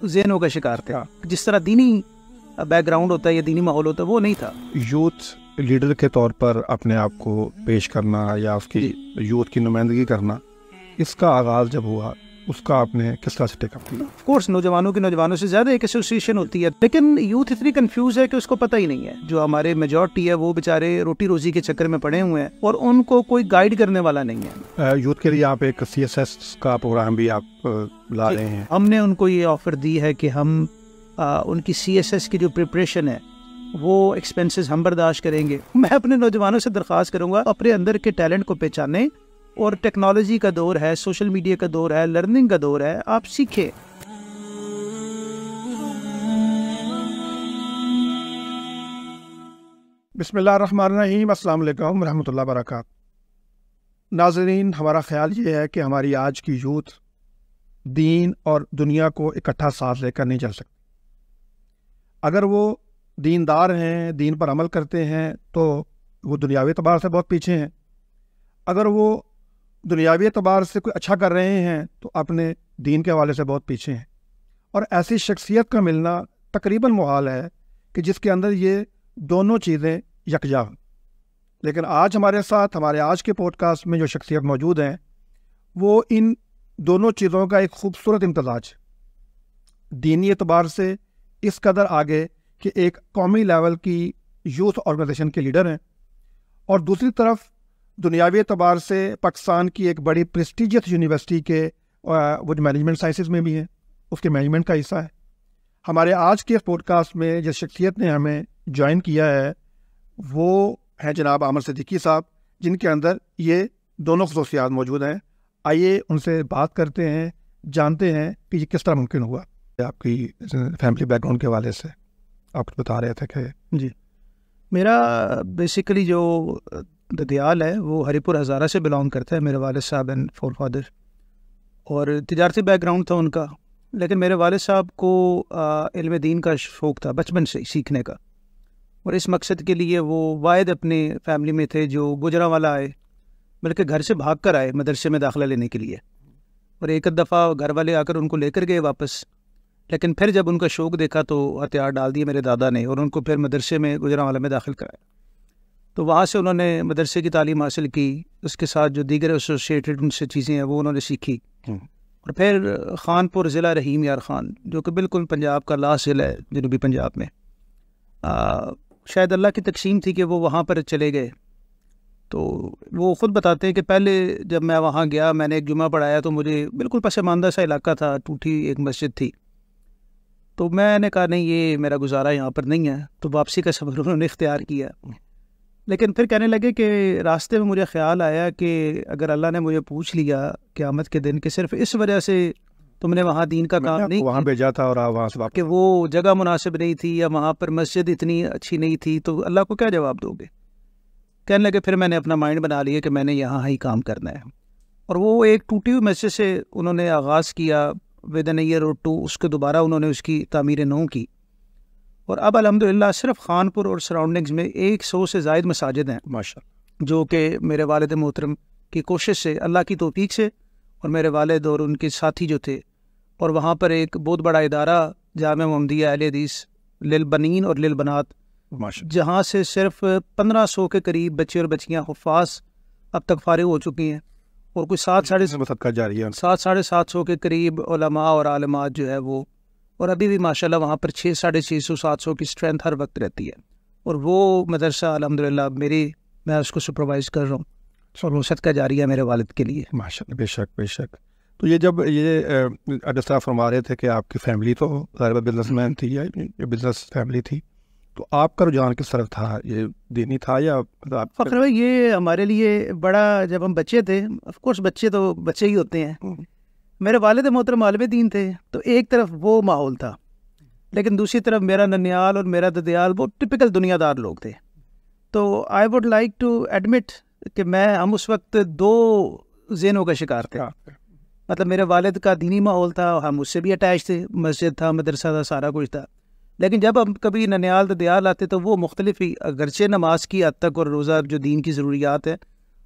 ज़हनों का शिकार थे। जिस तरह दीनी बैकग्राउंड होता है या दीनी माहौल होता है वो नहीं था। यूथ लीडर के तौर पर अपने आप को पेश करना या उसकी यूथ की नुमाइंदगी करना, इसका आगाज़ जब हुआ उसका आपने किस तरह से टेकअप किया? ऑफ कोर्स नौजवानों से ज़्यादा एक एसोसिएशन होती है, लेकिन यूथ इतनी कंफ्यूज है कि उसको पता ही नहीं है। जो हमारे मेजॉरिटी है वो बेचारे रोटी रोजी के चक्कर में पड़े हुए हैं और उनको कोई गाइड करने वाला नहीं है। यूथ के लिए आप एक CSS का प्रोग्राम भी आप ला रहे हैं। हमने उनको ये ऑफर दी है कि हम उनकी CSS की जो प्रिपरेशन है वो एक्सपेंसेस हम बर्दाश्त करेंगे। मैं अपने नौजवानों से दरख्वास्त करूंगा अपने अंदर के टैलेंट को पहचानें, और टेक्नोलॉजी का दौर है, सोशल मीडिया का दौर है, लर्निंग का दौर है, आप सीखें। बिस्मिल्लाहिर्रहमानिर्रहीम, अस्सलाम वालेकुम रहमतुल्लाहि व बरकातहू। नाज़रीन, हमारा ख्याल ये है कि हमारी आज की यूथ दीन और दुनिया को इकट्ठा साथ लेकर नहीं चल सकती। अगर वो दीनदार हैं, दीन पर अमल करते हैं, तो वो दुनियावी एतबार से बहुत पीछे हैं। अगर वो दुनियावी एतबार से कोई अच्छा कर रहे हैं तो अपने दीन के हवाले से बहुत पीछे हैं। और ऐसी शख्सियत का मिलना तकरीबन मुहाल है कि जिसके अंदर ये दोनों चीज़ें यकजा हों। लेकिन आज हमारे साथ, हमारे आज के पॉडकास्ट में जो शख्सियत मौजूद हैं, वो इन दोनों चीज़ों का एक खूबसूरत इम्तज़ाज, दीनी एतबार से इस कदर आगे कि एक कौमी लेवल की यूथ ऑर्गेनाइजेशन के लीडर हैं, और दूसरी तरफ दुनियावी एतबार से पाकिस्तान की एक बड़ी प्रेस्टिजियस यूनिवर्सिटी के वो मैनेजमेंट साइंसेज में भी हैं, उसके मैनेजमेंट का हिस्सा है। हमारे आज के पॉडकास्ट में जिस शख्सियत ने हमें ज्वाइन किया है वो है जनाब आमिर सिद्दीकी साहब, जिनके अंदर ये दोनों खसूसियात मौजूद हैं। आइए उनसे बात करते हैं, जानते हैं कि ये किस तरह मुमकिन हुआ। आपकी फैमिली बैकग्राउंड के हवाले से आप कुछ बता रहे थे कि जी, मेरा बेसिकली जो ददियाल है वो हरिपुर हज़ारा से बिलोंग करता है। मेरे वालिद साहब एंड फोर फादर, और तिजारती बैकग्राउंड था उनका। लेकिन मेरे वालिद साहब को इल्म दीन का शौक़ था बचपन से ही सीखने का, और इस मकसद के लिए वो वाहिद अपने फैमिली में थे जो गुजरांवाला आए, बल्कि घर से भाग कर आए मदरसे में दाखिला लेने के लिए। और एक दफ़ा घर वाले आकर उनको लेकर गए वापस, लेकिन फिर जब उनका शौक़ देखा तो हथियार डाल दिए मेरे दादा ने, और उनको फिर मदरसे में गुजरांवाला में दाखिल कराया। तो वहाँ से उन्होंने मदरसे की तालीम हासिल की, उसके साथ जो दीगर एसोसिएटेड उनसे चीज़ें हैं वो उन्होंने सीखी। और फिर खानपुर ज़िला रहीम यार ख़ान, जो कि बिल्कुल पंजाब का लास्ट ज़िला है जनूबी पंजाब में, शायद अल्लाह की तकसीम थी कि वो वहाँ पर चले गए। तो वो ख़ुद बताते हैं कि पहले जब मैं वहाँ गया, मैंने एक जुमा पढ़ाया तो मुझे बिल्कुल पसमानदा सा इलाका था, टूटी एक मस्जिद थी। तो मैंने कहा नहीं, ये मेरा गुजारा यहाँ पर नहीं है, तो वापसी का सफ़र उन्होंने इख्तियार किया। लेकिन फिर कहने लगे कि रास्ते में मुझे ख्याल आया कि अगर अल्लाह ने मुझे पूछ लिया क़यामत के दिन कि सिर्फ इस वजह से तुमने वहाँ दीन का काम नहीं वहाँ भेजा था और वहाँ से कि वो जगह मुनासिब नहीं थी या वहाँ पर मस्जिद इतनी अच्छी नहीं थी, तो अल्लाह को क्या जवाब दोगे। कहने लगे फिर मैंने अपना माइंड बना लिया कि मैंने यहाँ ही काम करना है। और वो एक टूटी हुई मस्जिद से उन्होंने आगाज़ किया, विद एन ईयर और 2 उसके दोबारा उन्होंने उसकी तामीर नौ की। और अब अल्हम्दुलिल्लाह सिर्फ खानपुर और सराउंडिंग्स में 100 से ज़ायद मसाजिद हैं माशाअल्लाह, जो कि मेरे वालिद मोहतरम की कोशिश से, अल्लाह की तौफीक से, और मेरे वालिद और उनके साथी जो थे, और वहाँ पर एक बहुत बड़ा इदारा जामे मोहम्मदिया अहले हदीस लिल बनीन और लिल बनात, जहाँ से सिर्फ 1500 के करीब बच्चे और बच्चियाँ हुफ़ाज़ अब तक फारिग हो चुकी हैं, और कुछ 700-750 के करीब उलमा और आलिमात जो है वो, और अभी भी माशाल्लाह वहाँ पर 600-650-700 की स्ट्रेंथ हर वक्त रहती है। और वो मदरसा अल्हम्दुलिल्लाह मैं उसको सुपरवाइज़ कर रहा हूँ, और सदका जारिया मेरे वालिद के लिए माशाल्लाह। बेशक बेशक। तो ये जब जिस तरह फरमा रहे थे कि आपकी फैमिली तो बिजनेसमैन थी या बिजनेस फैमिली थी, तो आपका रुझान किस तरफ था? ये दीनी था या फ़ख्र भाई, ये हमारे लिए बड़ा, जब हम बच्चे थे, ऑफ कोर्स बच्चे तो बच्चे ही होते हैं। मेरे वालिद मोहतरम आलिम दीन थे, तो एक तरफ वो माहौल था, लेकिन दूसरी तरफ मेरा ननियाल और मेरा ददियाल वो टिपिकल दुनियादार लोग थे। तो I would like to admit कि हम उस वक्त 2 ज़हनों का शिकार थे। मतलब मेरे वालिद का दीनी माहौल था, हम उससे भी अटैच थे, मस्जिद था, मदरसा था, सारा कुछ था। लेकिन जब हम कभी ननियाल ददियाल आते तो वो मुख्तलिफ ही, अगरचे नमाज की हद तक और रोज़ा जो दीन की ज़रूरियात है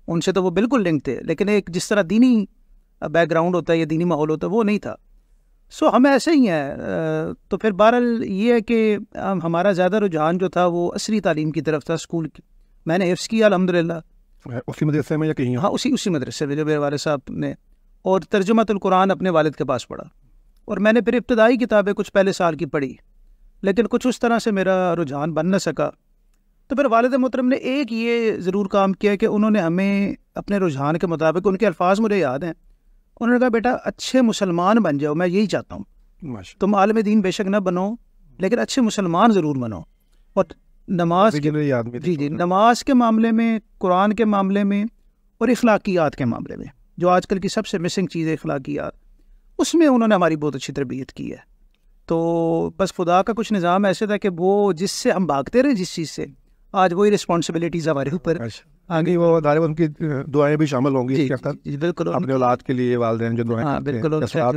उनसे तो वो बिल्कुल लिंक थे, लेकिन एक जिस तरह दीनी बैकग्राउंड होता है या दीनी माहौल होता है वो नहीं था। सो हम ऐसे ही हैं। तो फिर बहरहाल ये है कि हमारा ज़्यादा रुझान जो था वो असरी तालीम की तरफ था स्कूल की। मैंने हिफ्ज़ किया अल्हम्दुलिल्लाह। उसी मदरसे में या कहीं? हाँ, उसी मदरसे में जो मेरे वालिद साहब ने, और तर्जुमतुल कुरान अपने वालिद के पास पढ़ा। और मैंने फिर इब्तदाई किताबें कुछ पहले साल की पढ़ी, लेकिन कुछ उस तरह से मेरा रुझान बन न सका। तो फिर वालिद मोहतरम ने एक ये ज़रूर काम किया कि उन्होंने हमें अपने रुझान के मुताबिक, उनके अल्फाज मुझे याद हैं, उन्होंने कहा बेटा अच्छे मुसलमान बन जाओ, मैं यही चाहता हूँ। तुम आलिम दीन बेशक न बनो, लेकिन अच्छे मुसलमान ज़रूर बनो। और नमाज जी नमाज के मामले में, कुरान के मामले में, और इखलाकियात के मामले में, जो आजकल की सबसे मिसिंग चीज़ है इखलाकियात, उसमें उन्होंने हमारी बहुत अच्छी तरबियत की है। तो बस खुदा का कुछ निज़ाम ऐसे था कि वो जिससे हम भागते रहे, जिस चीज़ से, आज वही रिस्पॉन्सिबिलिटीज़ हमारे ऊपर। आगे वो दारे उनकी दुआएं भी शामिल होंगी बिल्कुल, अपने औलाद के लिए, वालिदैन जो दुआएं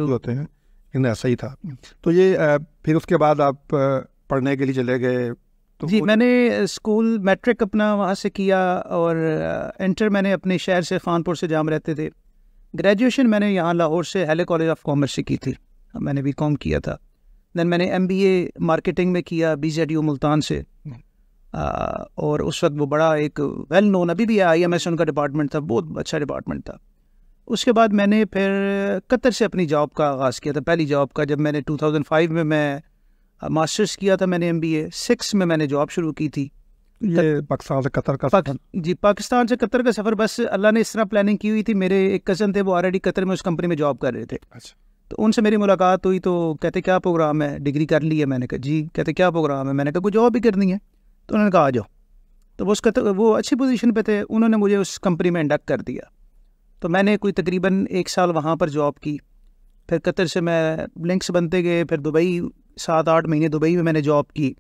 होते हैं, इन ऐसा ही था। तो ये फिर उसके बाद आप पढ़ने के लिए चले गए? तो जी, मैंने स्कूल मैट्रिक अपना वहाँ से किया, और इंटर मैंने अपने शहर से, खानपुर से जहाँ रहते थे। ग्रेजुएशन मैंने यहाँ लाहौर से हैले कॉलेज ऑफ कॉमर्स से की थी, मैंने बीकॉम किया था। दैन मैंने MBA मार्केटिंग में किया BZU मुल्तान से। और उस वक्त वो बड़ा एक वेल नोन, अभी भी IMS उनका डिपार्टमेंट था, बहुत अच्छा डिपार्टमेंट था। उसके बाद मैंने फिर कतर से अपनी जॉब का आगाज़ किया था, पहली जॉब का। जब मैंने 2005 में मैं मास्टर्स किया था, मैंने MBA 6 में मैंने जॉब शुरू की थी। ये पाकिस्तान से कतर का जी, पाकिस्तान से कतर का सफ़र बस अल्लाह ने इस तरह प्लानिंग की हुई थी। मेरे एक कज़न थे, वो ऑलरेडी कतर में उस कंपनी में जॉब कर रहे थे। अच्छा। तो उनसे मेरी मुलाकात हुई, तो कहते क्या प्रोग्राम है, डिग्री कर ली है? मैंने कहा जी। कहते क्या प्रोग्राम है? मैंने कहा कोई जॉब भी करनी है। तो उन्होंने कहा आ जाओ। तो वो अच्छी पोजीशन पे थे, उन्होंने मुझे उस कंपनी में इंडक्ट कर दिया। तो मैंने कोई तकरीबन 1 साल वहाँ पर जॉब की। फिर कतर से मैं लिंक्स बनते गए, फिर दुबई 7-8 महीने दुबई में मैंने जॉब की,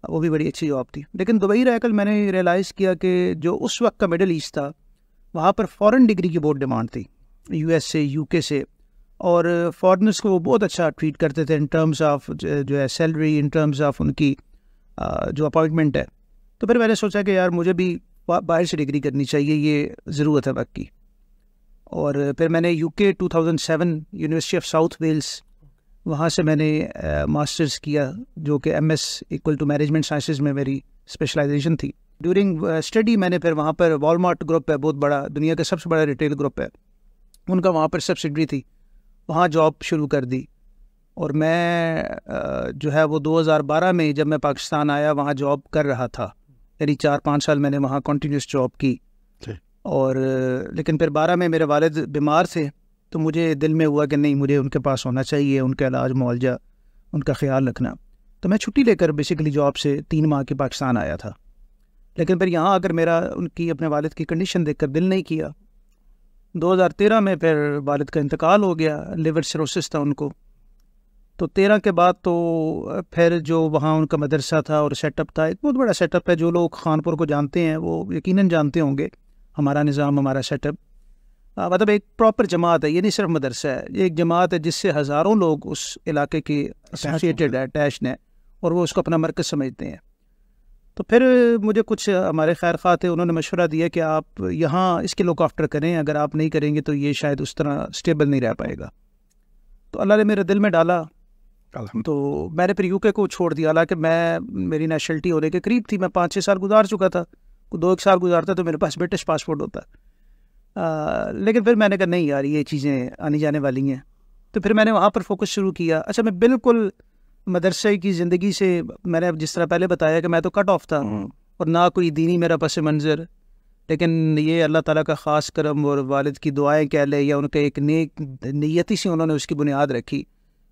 वो भी बड़ी अच्छी जॉब थी। लेकिन दुबई रहकर मैंने रियलाइज़ किया कि जो उस वक्त का मिडल ईस्ट था, वहाँ पर फ़ॉरेन डिग्री की बहुत डिमांड थी, US से, UK से, और फॉरेनर्स को वो बहुत अच्छा ट्रीट करते थे इन टर्म्स ऑफ जो है सैलरी, इन टर्म्स ऑफ उनकी जो अपॉइंटमेंट है। तो फिर मैंने सोचा कि यार मुझे भी बाहर से डिग्री करनी चाहिए, ये ज़रूरत है वक्त की। और फिर मैंने UK 2007 university of South Wales, वहाँ से मैंने मास्टर्स किया, जो कि MS equal to management sciences में मेरी स्पेशलाइजेशन थी। ड्यूरिंग स्टडी मैंने फिर वहाँ पर वॉलमार्ट ग्रुप है, बहुत बड़ा, दुनिया का सबसे बड़ा रिटेल ग्रुप है, उनका वहाँ पर सब्सिडरी थी, वहाँ जॉब शुरू कर दी। और मैं जो है वो 2012 में जब मैं पाकिस्तान आया, वहाँ जॉब कर रहा था, यानी 4-5 साल मैंने वहाँ कंटिन्यूस जॉब की। और लेकिन फिर 12 में मेरे वालिद बीमार थे, तो मुझे दिल में हुआ कि नहीं, मुझे उनके पास होना चाहिए, उनका इलाज मुआवजा, उनका ख्याल रखना। तो मैं छुट्टी लेकर बेसिकली जॉब से 3 माह के पाकिस्तान आया था। लेकिन फिर यहाँ आकर मेरा उनकी, अपने वालिद की कंडीशन देखकर दिल नहीं किया। 2013 में फिर वालिद का इंतकाल हो गया, लिवर सिरोसिस था उनको। तो 13 के बाद तो फिर जो वहाँ उनका मदरसा था और सेटअप था, एक बहुत बड़ा सेटअप है, जो लोग खानपुर को जानते हैं वो यकीनन जानते होंगे हमारा निज़ाम, हमारा सेटअप। मतलब एक प्रॉपर जमात है, ये नहीं सिर्फ मदरसा है, ये एक जमात है जिससे हज़ारों लोग उस इलाके के एसोसिएटेड है, अटैच्ड हैं, और वो उसको अपना मरकज़ समझते हैं। तो फिर मुझे कुछ हमारे खैर खा थे, उन्होंने मशवरा दिया कि आप यहाँ इसके लुक आफ्टर करें, अगर आप नहीं करेंगे तो ये शायद उस तरह स्टेबल नहीं रह पाएगा। तो अल्लाह ने मेरे दिल में डाला, तो मैंने फिर UK को छोड़ दिया। हालांकि मेरी नेशनलिटी होने के करीब थी, मैं 5-6 साल गुजार चुका था, 2-1 साल गुजारता तो मेरे पास ब्रिटिश पासपोर्ट होता। लेकिन फिर मैंने कहा नहीं यार, ये चीज़ें आनी जाने वाली हैं। तो फिर मैंने वहाँ पर फोकस शुरू किया। अच्छा, मैं बिल्कुल मदरसे की ज़िंदगी से, मैंने अब जिस तरह पहले बताया कि मैं तो कट ऑफ था और ना कोई दीनी मेरा पस मंज़र, लेकिन ये अल्लाह ताला का ख़ास करम और वालिद की दुआएं कह ले, या उनके एक नेक नीयती से उन्होंने उसकी बुनियाद रखी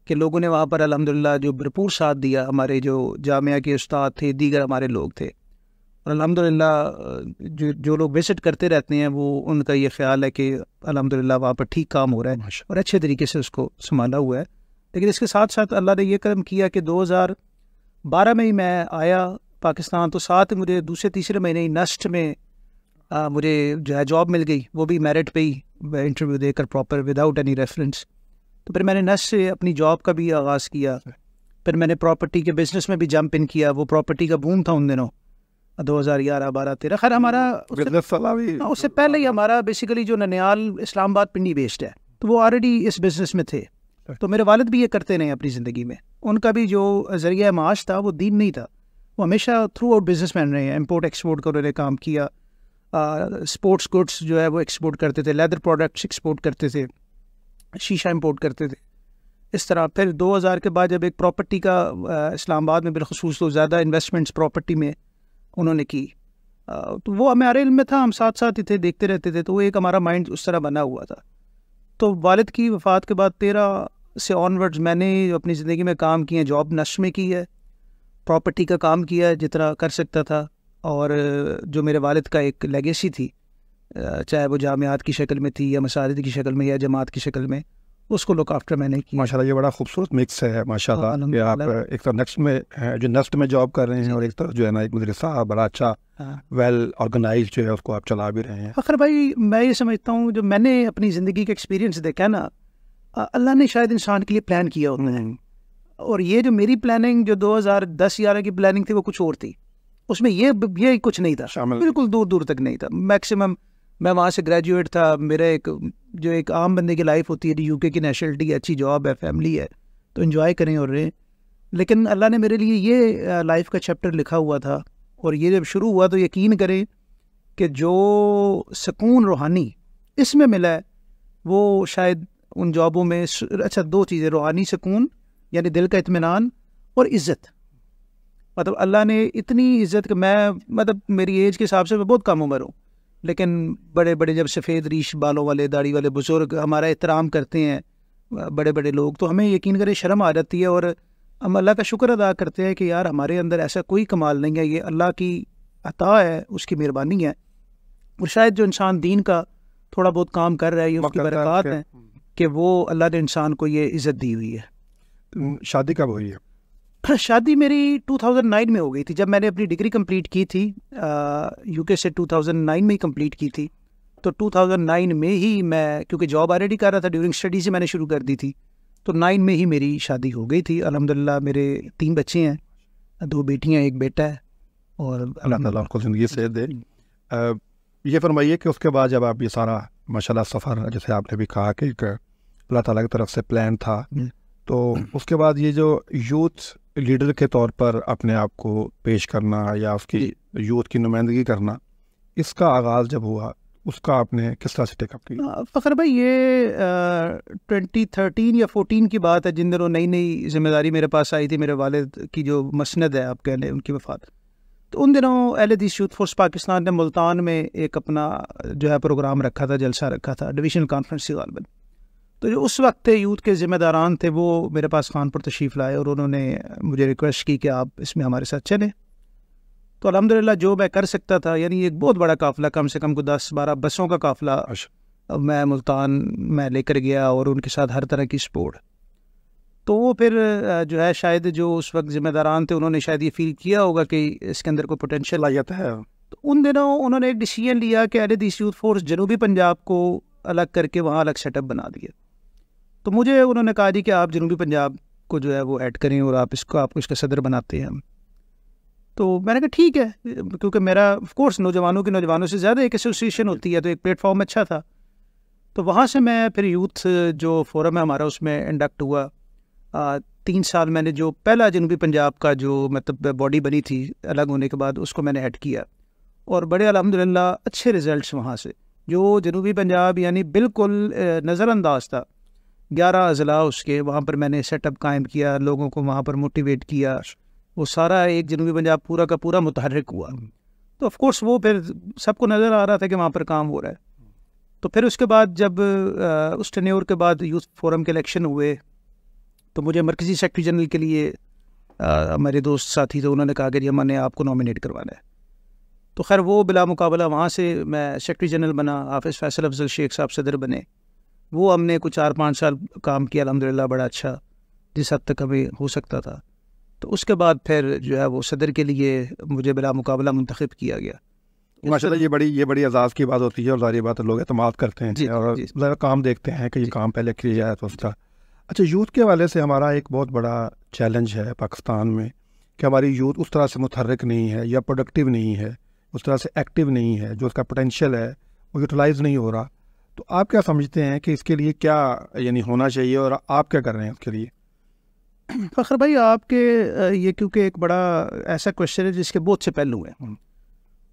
कि लोगों ने वहाँ पर अल्हम्दुलिल्लाह जो भरपूर साथ दिया। हमारे जो जामिया के उस्ताद थे, दीगर हमारे लोग थे, और अल्हम्दुलिल्लाह जो लोग विजिट करते रहते हैं, वो उनका ये ख्याल है कि अल्हम्दुलिल्लाह वहाँ पर ठीक काम हो रहा है और अच्छे तरीके से उसको संभाला हुआ है। लेकिन इसके साथ साथ अल्लाह ने ये करम किया कि 2012 में ही मैं आया पाकिस्तान, तो साथ मुझे दूसरे तीसरे महीने ही नस्ट में मुझे जो है जॉब मिल गई, वो भी मेरिट पे ही, इंटरव्यू देकर प्रॉपर, विदाउट एनी रेफरेंस। तो फिर मैंने नस्ट से अपनी जॉब का भी आगाज़ किया। फिर मैंने प्रॉपर्टी के बिज़नेस में भी जंप इन किया, वो प्रॉपर्टी का बूम था उन दिनों 2011, 12, 13। खैर हमारा उससे पहले ही हमारा बेसिकली जो ननियाल इस्लामाबाद पिंडी बेस्ड है, तो वो ऑलरेडी इस बिज़नेस में थे। तो मेरे वालिद भी ये करते रहे अपनी ज़िंदगी में। उनका भी जो ज़रिया माश था वो दीन नहीं था, वो हमेशा थ्रू आउट बिजनेसमैन रहे हैं। इम्पोर्ट एक्सपोर्ट का उन्होंने काम किया, स्पोर्ट्स गुड्स जो है वो एक्सपोर्ट करते थे, लेदर प्रोडक्ट्स एक्सपोर्ट करते थे, शीशा इंपोर्ट करते थे। इस तरह फिर 2000 के बाद जब एक प्रॉपर्टी का इस्लामाबाद में बिलखसूस तो ज़्यादा इन्वेस्टमेंट्स प्रॉपर्टी में उन्होंने की, तो वो हमारे इल्म में था, हम साथ साथ ही थे, देखते रहते थे, तो वो एक हमारा माइंड उस तरह बना हुआ था। तो वालिद की वफ़ात के बाद 13 से ऑनवर्ड्स मैंने अपनी ज़िंदगी में काम किए, जॉब नश्र में की है, प्रॉपर्टी का काम किया है जितना कर सकता था, और जो मेरे वालिद का एक लेगेसी थी, चाहे वो जामियात की शक्ल में थी या मसाजिद की शक्ल में या जमात की शक्ल में, उसको लुक आफ्टर मैंने किया। माशाल्लाह ये बड़ा खूबसूरत मिक्स है माशाल्लाह कि आप एक तरफ नेक्स्ट में जॉब कर रहे हैं और एक तरफ जो है ना एक मदरसा बड़ा अच्छा वेल ऑर्गेनाइज जो है उसको आप चला भी रहे हैं। फ़खर भाई मैं ये समझता हूँ जो मैंने अपनी ज़िंदगी का एक्सपीरियंस देखा ना, अल्लाह ने शायद इंसान के लिए प्लान किया होता है, और ये जो मेरी प्लानिंग जो 2010-11 की प्लानिंग थी वो कुछ और थी, उसमें ये कुछ नहीं था, बिल्कुल दूर दूर तक नहीं था। मैक्सिमम मैं वहाँ से ग्रेजुएट था, मेरा एक आम बंदे की लाइफ होती है, यूके की नेशनलिटी है, अच्छी जॉब है, फैमिली है, तो इन्जॉय करें और रहें। लेकिन अल्लाह ने मेरे लिए ये लाइफ का चैप्टर लिखा हुआ था, और ये जब शुरू हुआ तो यकीन करें कि जो सुकून रूहानी इसमें मिला है वो शायद उन जॉबों में, अच्छा 2 चीज़ें, रूहानी सुकून यानी दिल का इत्मीनान और इज़्ज़त। मतलब अल्लाह ने इतनी इज़्ज़त कि मैं मतलब मेरी एज के हिसाब से मैं बहुत कम उम्र हूँ, लेकिन बड़े बड़े जब सफ़ेद रीश बालों वाले दाढ़ी वाले बुज़ुर्ग हमारा एहतराम करते हैं, बड़े बड़े लोग, तो हमें यकीन करें शर्म आ जाती है, और हम अल्लाह का शुक्र अदा करते हैं कि यार हमारे अंदर ऐसा कोई कमाल नहीं है, ये अल्लाह की अता है, उसकी मेहरबानी है। और शायद जो इंसान दीन का थोड़ा बहुत काम कर रहा है, ये उसकी बरक़ात है कि वो अल्लाह ने इंसान को ये इज़्ज़त दी हुई है। शादी कब हुई है? शादी मेरी 2009 में हो गई थी, जब मैंने अपनी डिग्री कंप्लीट की थी, यूके से 2009 में ही कंप्लीट की थी। तो 2009 में ही मैं, क्योंकि जॉब ऑलरेडी कर रहा था, ड्यूरिंग स्टडी से मैंने शुरू कर दी थी, तो 9 में ही मेरी शादी हो गई थी। अल्हम्दुलिल्लाह मेरे 3 बच्चे हैं, 2 बेटियां 1 बेटा है, और अल्लाह ताला उनको ज़िंदगी से दे। ये फरमाइए कि उसके बाद जब आप ये सारा माशाल्लाह सफ़र, जैसे आपने भी कहा कि अल्लाह ताला की तरफ से प्लान था, तो उसके बाद ये जो यूथ लीडर के तौर पर अपने आप को पेश करना या उसकी यूथ की नुमाइंदगी करना, इसका आगाज़ जब हुआ उसका आपने किस तरह से टेकअप किया? फ़खर भाई ये 2013 या 14 की बात है, जिन दिनों नई नई जिम्मेदारी मेरे पास आई थी, मेरे वालिद की जो मसनद है आप कह लें, उनकी वफ़ात। तो उन दिनों अहले हदीस यूथ फोर्स पाकिस्तान ने मुल्तान में एक अपना जो है प्रोग्राम रखा था, जलसा रखा था, डिवीज़नल कॉन्फ्रेंस थी गालिबन। तो जो उस वक्त थे यूथ के ज़िम्मेदारान थे, वो मेरे पास खानपुर तशरीफ़ लाए और उन्होंने मुझे रिक्वेस्ट की कि आप इसमें हमारे साथ चलें। तो अल्हम्दुलिल्लाह जो मैं कर सकता था, यानी एक बहुत बड़ा काफ़िला, कम से कम को 10-12 बसों का काफ़िला मैं मुल्तान में लेकर गया, और उनके साथ हर तरह की सपोर्ट। तो वो फिर जो है शायद जो उस वक्त ज़िम्मेदारान थे, उन्होंने शायद ये फील किया होगा कि इसके अंदर कोई पोटेंशियल आ जाता है। तो उन दिनों उन्होंने एक डिसीजन लिया कि अहले हदीस यूथ फोर्स जनूबी पंजाब को अलग करके वहाँ अलग सेटअप बना दिया। तो मुझे उन्होंने कहा जी कि आप जनूबी पंजाब को जो है वो ऐड करें और आपको इसका सदर बनाते हैं। तो मैंने कहा ठीक है, क्योंकि मेरा ऑफ कोर्स नौजवानों से ज़्यादा एक एसोसिएशन होती है, तो एक प्लेटफॉर्म अच्छा था। तो वहाँ से मैं फिर यूथ जो फोरम है हमारा, उसमें इंडक्ट हुआ। 3 साल मैंने जो पहला जनूबी पंजाब का जो मतलब बॉडी बनी थी अलग होने के बाद, उसको मैंने ऐड किया, और बड़े अल्हम्दुलिल्लाह अच्छे रिज़ल्ट्स वहाँ से। जो जनूबी पंजाब यानी बिल्कुल नज़रअंदाज था, 11 अज़ला उसके, वहाँ पर मैंने सेटअप कायम किया, लोगों को वहाँ पर मोटिवेट किया, वो सारा एक जनूबी पंजाब पूरा का पूरा मुतहर्रिक हुआ। तो ऑफ कोर्स वो फिर सबको नज़र आ रहा था कि वहाँ पर काम हो रहा है। तो फिर उसके बाद जब उस टेन्योर के बाद यूथ फोरम के इलेक्शन हुए, तो मुझे मरकज़ी सेक्रेटरी जनरल के लिए मेरे दोस्त साथी थे, उन्होंने कहा कि हमने आपको नॉमिनेट करवाना है। तो खैर वो बिला मुकाबला वहाँ से मैं सेक्रेटरी जनरल बना, हाफिज़ फैसल अफजल शेख साहब सदर बने। वो हमने कुछ 4-5 साल काम किया अल्हम्दुलिल्लाह, बड़ा अच्छा, जिस हद तक हमें हो सकता था। तो उसके बाद फिर जो है वो सदर के लिए मुझे बिला मुकाबला मुंतखब किया गया। माशाल्लाह ये बड़ी एजाज़ की बात होती है, और सारी बात लोग एतमाद करते हैं और ज़रा काम देखते हैं कि ये काम पहले किया जाए तो उसका। अच्छा, यूथ के हवाले से हमारा एक बहुत बड़ा चैलेंज है पाकिस्तान में कि हमारी यूथ उस तरह से मुतहर्रिक नहीं है या प्रोडक्टिव नहीं है, उस तरह से एक्टिव नहीं है, जो उसका पोटेंशियल है वो यूटिलाइज़ नहीं हो रहा। तो आप क्या समझते हैं कि इसके लिए क्या यानी होना चाहिए और आप क्या कर रहे हैं उसके लिए? फ़खर भाई, आपके ये क्योंकि एक बड़ा ऐसा क्वेश्चन है जिसके बहुत से पहलू हैं,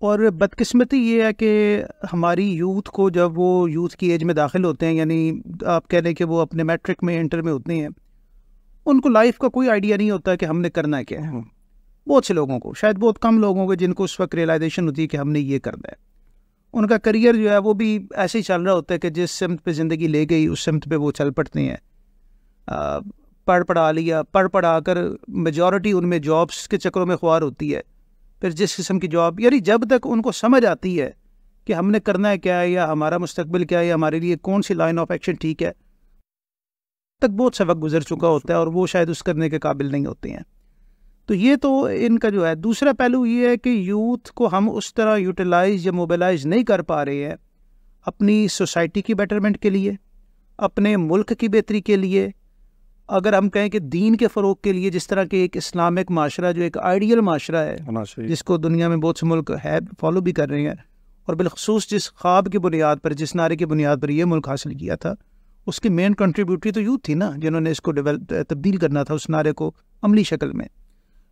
और बदकिस्मती ये है कि हमारी यूथ को जब वो यूथ की एज में दाखिल होते हैं, यानी आप कह लें कि वो अपने मैट्रिक में इंटर में होते हैं, उनको लाइफ का कोई आइडिया नहीं होता कि हमने करना क्या है। बहुत से लोगों को, शायद बहुत कम लोगों को, जिनको उस वक्त रियलाइजेशन होती है कि हमने ये करना है। उनका करियर जो है वो भी ऐसे ही चल रहा होता है कि जिस सिमत पे ज़िंदगी ले गई उस सिमत पे वो चल पड़ते हैं। पढ़ पढ़ा कर मेजॉरिटी उनमें जॉब्स के चक्करों में ख्वार होती है। फिर जिस किस्म की जॉब, यानी जब तक उनको समझ आती है कि हमने करना है क्या है, या हमारा मुस्तकबिल क्या है, या हमारे लिए कौन सी लाइन ऑफ एक्शन ठीक है, तक बहुत सा वक्त गुजर चुका होता है और वो शायद उस करने के काबिल नहीं होते हैं। तो ये तो इनका जो है दूसरा पहलू ये है कि यूथ को हम उस तरह यूटिलाइज या मोबिलाइज नहीं कर पा रहे हैं अपनी सोसाइटी की बेटरमेंट के लिए, अपने मुल्क की बेहतरी के लिए, अगर हम कहें कि दीन के फ़रोग के लिए। जिस तरह के एक इस्लामिक माशरा जो एक आइडियल माशरा है, जिसको दुनिया में बहुत से मुल्क है फॉलो भी कर रहे हैं, और बिलखसूस जिस ख्वाब की बुनियाद पर, जिस नारे की बुनियाद पर ये मुल्क हासिल किया था, उसकी मेन कंट्रीब्यूटरी तो यूथ थी ना, जिन्होंने इसको तब्दील करना था उस नारे को अमली शक्ल में।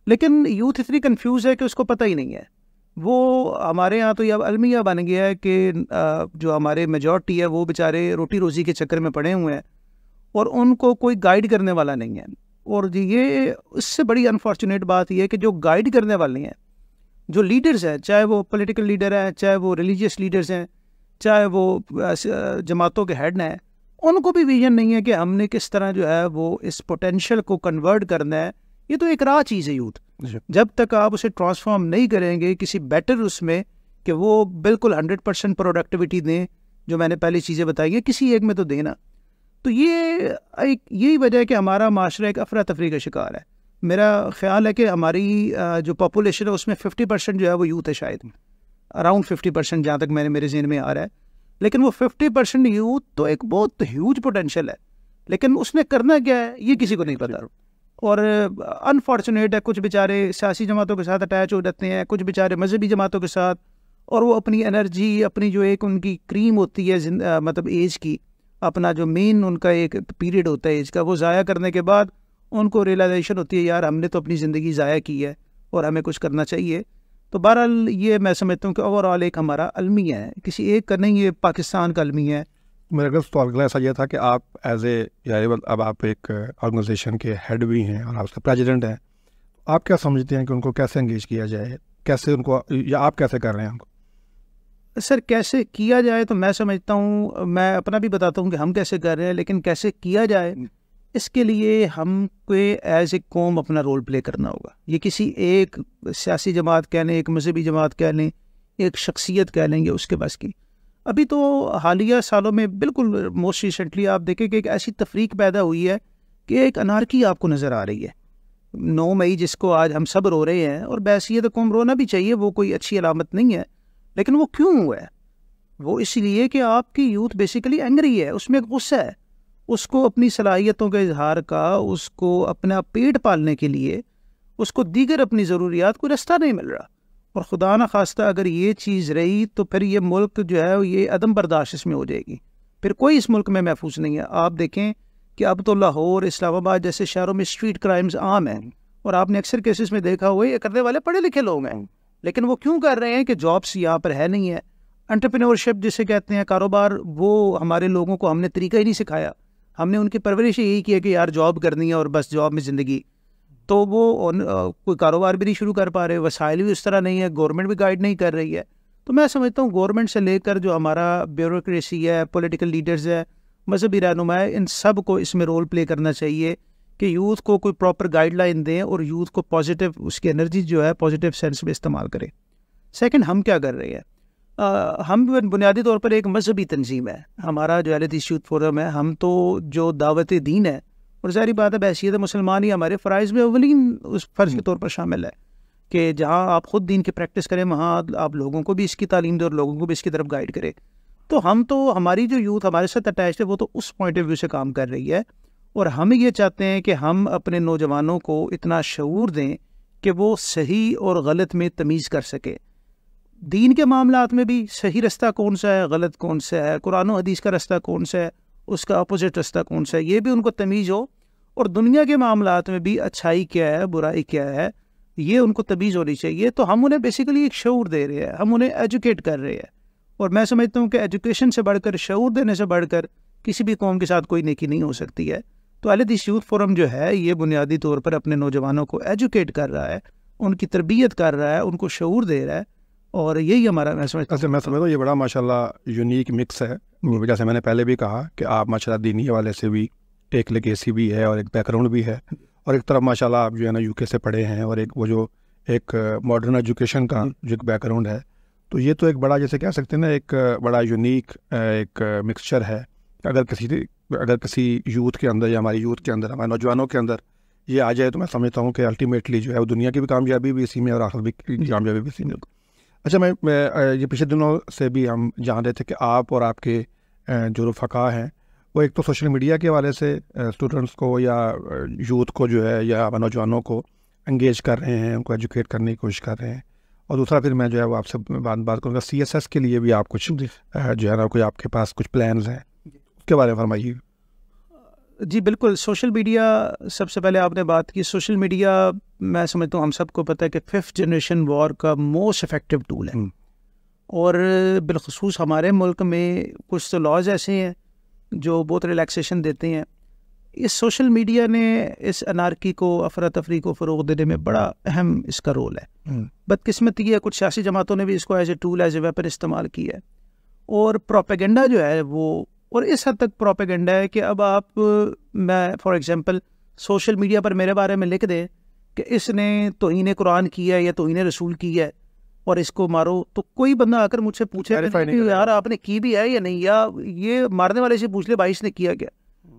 लेकिन यूथ इतनी कंफ्यूज है कि उसको पता ही नहीं है। वो हमारे यहाँ तो यह अलमिया बन गया है कि जो हमारे मेजॉरिटी है वो बेचारे रोटी रोज़ी के चक्कर में पड़े हुए हैं और उनको कोई गाइड करने वाला नहीं है। और ये इससे बड़ी अनफॉर्चुनेट बात यह है कि जो गाइड करने वाले हैं, जो लीडर्स हैं, चाहे वो पॉलिटिकल लीडर हैं, चाहे वो रिलीजियस लीडर्स हैं, चाहे वो जमातों के हेड हैं, उनको भी विजन नहीं है कि हमने किस तरह जो है वो इस पोटेंशियल को कन्वर्ट करना है। ये तो एक राह चीज़ है यूथ। जब तक आप उसे ट्रांसफॉर्म नहीं करेंगे किसी बेटर उसमें, कि वो बिल्कुल 100% प्रोडक्टिविटी दें, जो मैंने पहले चीज़ें बताई हैं, किसी एक में तो देना। तो ये एक यही वजह है कि हमारा माशरा एक अफरा तफरी का शिकार है। मेरा ख्याल है कि हमारी जो पॉपुलेशन है उसमें 50% जो है वो यूथ है, शायद अराउंड 50%, जहाँ तक मेरे ज़हन में आ रहा है। लेकिन वो 50% यूथ तो एक बहुत ह्यूज पोटेंशियल है, लेकिन उसने करना क्या है ये किसी को नहीं पता। और अनफॉर्चुनेट है, कुछ बेचारे सियासी जमातों के साथ अटैच हो जाते हैं, कुछ बेचारे मजहबी जमातों के साथ, और वो अपनी एनर्जी, अपनी जो एक उनकी क्रीम होती है मतलब एज की, अपना जो मेन उनका एक पीरियड होता है एज का, वो ज़ाया करने के बाद उनको रियलाइजेशन होती है यार हमने तो अपनी ज़िंदगी ज़ाया की है और हमें कुछ करना चाहिए। तो बहरहाल ये मैं समझता हूँ कि ओवरऑल एक हमारा अलमिया है, किसी एक का नहीं, ये पाकिस्तान का अलमिया है। मेरा अगला सवाल ऐसा यह था कि आप एज ए अब आप एक ऑर्गेनाइजेशन के हेड भी हैं और आप उसका प्रेसिडेंट हैं, आप क्या समझते हैं कि उनको कैसे एंगेज किया जाए, कैसे उनको, या आप कैसे कर रहे हैं उनको? सर कैसे किया जाए तो मैं समझता हूँ, मैं अपना भी बताता हूँ कि हम कैसे कर रहे हैं, लेकिन कैसे किया जाए इसके लिए हमको एज ए कौम अपना रोल प्ले करना होगा। ये किसी एक सियासी जमात कह लें, एक मजहबी जमात कह लें, एक शख्सियत कह लेंगे उसके बस की। अभी तो हालिया सालों में बिल्कुल मोस्ट रिसेंटली आप देखें कि एक ऐसी तफरीक पैदा हुई है कि एक अनारकी आपको नज़र आ रही है। 9 मई जिसको आज हम सब रो रहे हैं, और बैसियत कौम रोना भी चाहिए, वो कोई अच्छी अलामत नहीं है, लेकिन वो क्यों हुआ है? वो इसलिए कि आपकी यूथ बेसिकली एंग्री है, उसमें गुस्सा है, उसको अपनी सलाहियतों के इजहार का, उसको अपना पेट पालने के लिए, उसको दीगर अपनी ज़रूरियात को रास्ता नहीं मिल रहा। और खुदा न खास्ता अगर ये चीज़ रही तो फिर ये मुल्क जो है ये अदम बर्दाश्त इसमें हो जाएगी, फिर कोई इस मुल्क में महफूज नहीं है। आप देखें कि अब तो लाहौर, इस्लामाबाद जैसे शहरों में स्ट्रीट क्राइम्स आम हैं, और आपने अक्सर केसेस में देखा हुआ ये करने वाले पढ़े लिखे लोग हैं, लेकिन वो क्यों कर रहे हैं कि जॉब्स यहाँ पर है नहीं है। एंटरप्रेन्योरशिप जिसे कहते हैं, कारोबार, वो हमारे लोगों को हमने तरीका ही नहीं सिखाया। हमने उनकी परवरिश यही की है कि यार जॉब करनी है और बस जॉब में ज़िंदगी, तो वो कोई कारोबार भी नहीं शुरू कर पा रहे, वसाइल भी उस तरह नहीं है, गवर्नमेंट भी गाइड नहीं कर रही है। तो मैं समझता हूँ गवर्नमेंट से लेकर जो हमारा ब्यूरोक्रेसी है, पॉलिटिकल लीडर्स है, मजहबी रहनुमा है, इन सब को इसमें रोल प्ले करना चाहिए कि यूथ को कोई प्रॉपर गाइडलाइन दें और यूथ को पॉजिटिव, उसकी एनर्जी जो है पॉजिटिव सेंस में इस्तेमाल करें। सेकंड, हम क्या कर रहे हैं? हम बुनियादी तौर पर एक मजहबी तंजीम है, हमारा जो अहले हदीस यूथ फोरम है। हम तो जो दावत दीन है, और ज़ाहिर बात है बहसीत मुसलमान ही हमारे फ़राइज़ में अव्वलीन उस फ़र्ज़ के तौर पर शामिल है कि जहाँ आप ख़ुद दीन की प्रैक्टिस करें, वहाँ आप लोगों को भी इसकी तालीम दें और लोगों को भी इसकी तरफ गाइड करें। तो हमारी जो यूथ हमारे साथ अटैच है वो तो उस पॉइंट ऑफ व्यू से काम कर रही है, और हम ये चाहते हैं कि हम अपने नौजवानों को इतना शऊर दें कि वो सही और गलत में तमीज़ कर सके। दीन के मामलात में भी सही रास्ता कौन सा है, गलत कौन सा है, कुरान और हदीस का रास्ता कौन सा है, उसका अपोजिट रास्ता कौन सा है, ये भी उनको तमीज़ हो। और दुनिया के मामलात में भी अच्छाई क्या है, बुराई क्या है, ये उनको तमीज़ होनी चाहिए। तो हम उन्हें बेसिकली एक शऊर दे रहे हैं, हम उन्हें एजुकेट कर रहे हैं। और मैं समझता हूँ कि एजुकेशन से बढ़कर, शऊर देने से बढ़कर किसी भी कौम के साथ कोई नेकी नहीं हो सकती है। तो अहले हदीस यूथ फोरम जो है ये बुनियादी तौर पर अपने नौजवानों को एजुकेट कर रहा है, उनकी तरबियत कर रहा है, उनको शऊर दे रहा है। और यही हमारा मैं समझता हूँ ये बड़ा माशाल्लाह यूनिक मिक्स है। जैसे मैंने पहले भी कहा कि आप माशाल्लाह दीनी हवाले से भी एक लेगेसी भी है और एक बैकग्राउंड भी है, और एक तरफ माशाल्लाह आप जो है ना यूके से पढ़े हैं, और एक वो जो एक मॉडर्न एजुकेशन का जो एक बैकग्राउंड है। तो ये तो एक बड़ा, जैसे कह सकते हैं ना, एक बड़ा यूनिक एक मिक्सचर है। अगर किसी यूथ के अंदर या हमारी यूथ के अंदर, हमारे नौजवानों के अंदर ये आ जाए, तो मैं समझता हूँ कि अल्टीमेटली जो है वो दुनिया की भी कामयाबी भी इसी में और आखिर भी कामयाबी भी इसी में। अच्छा, मैं ये पिछले दिनों से भी हम जान रहे थे कि आप और आपके जो रफ़क़ा हैं वो एक तो सोशल मीडिया के हवाले से स्टूडेंट्स को या यूथ को जो है या नौजवानों को एंगेज कर रहे हैं, उनको एजुकेट करने की कोशिश कर रहे हैं। और दूसरा फिर मैं जो है वो आपसे बात करूँगा, CSS के लिए भी आप कुछ जो है ना कोई आपके पास कुछ प्लान्स हैं, उसके बारे में फरमाइए। जी बिल्कुल। सोशल मीडिया, सबसे पहले आपने बात की, सोशल मीडिया मैं समझता हूँ हम सबको पता है कि 5th जनरेशन वॉर का मोस्ट इफेक्टिव टूल है। और बिलखसूस हमारे मुल्क में कुछ तो लॉज ऐसे हैं जो बहुत रिलैक्सेशन देते हैं। इस सोशल मीडिया ने इस अनारकी को, अफरा तफरी को फ़रोग़ देने में बड़ा अहम इसका रोल है। बदकिस्मती है, कुछ सियासी जमातों ने भी इसको as a tool, as a weapon इस्तेमाल किया है। और प्रोपेगेंडा जो है वो, और इस हद तक प्रोपेगेंडा है कि अब आप, मैं फॉर एग्जांपल सोशल मीडिया पर मेरे बारे में लिख दें कि इसने तौहीन कुरान की है या तौहीन रसूल की है और इसको मारो, तो कोई बंदा आकर मुझसे पूछे कि यार आपने की भी है या नहीं, या ये मारने वाले से पूछ ले भाई इसने किया क्या।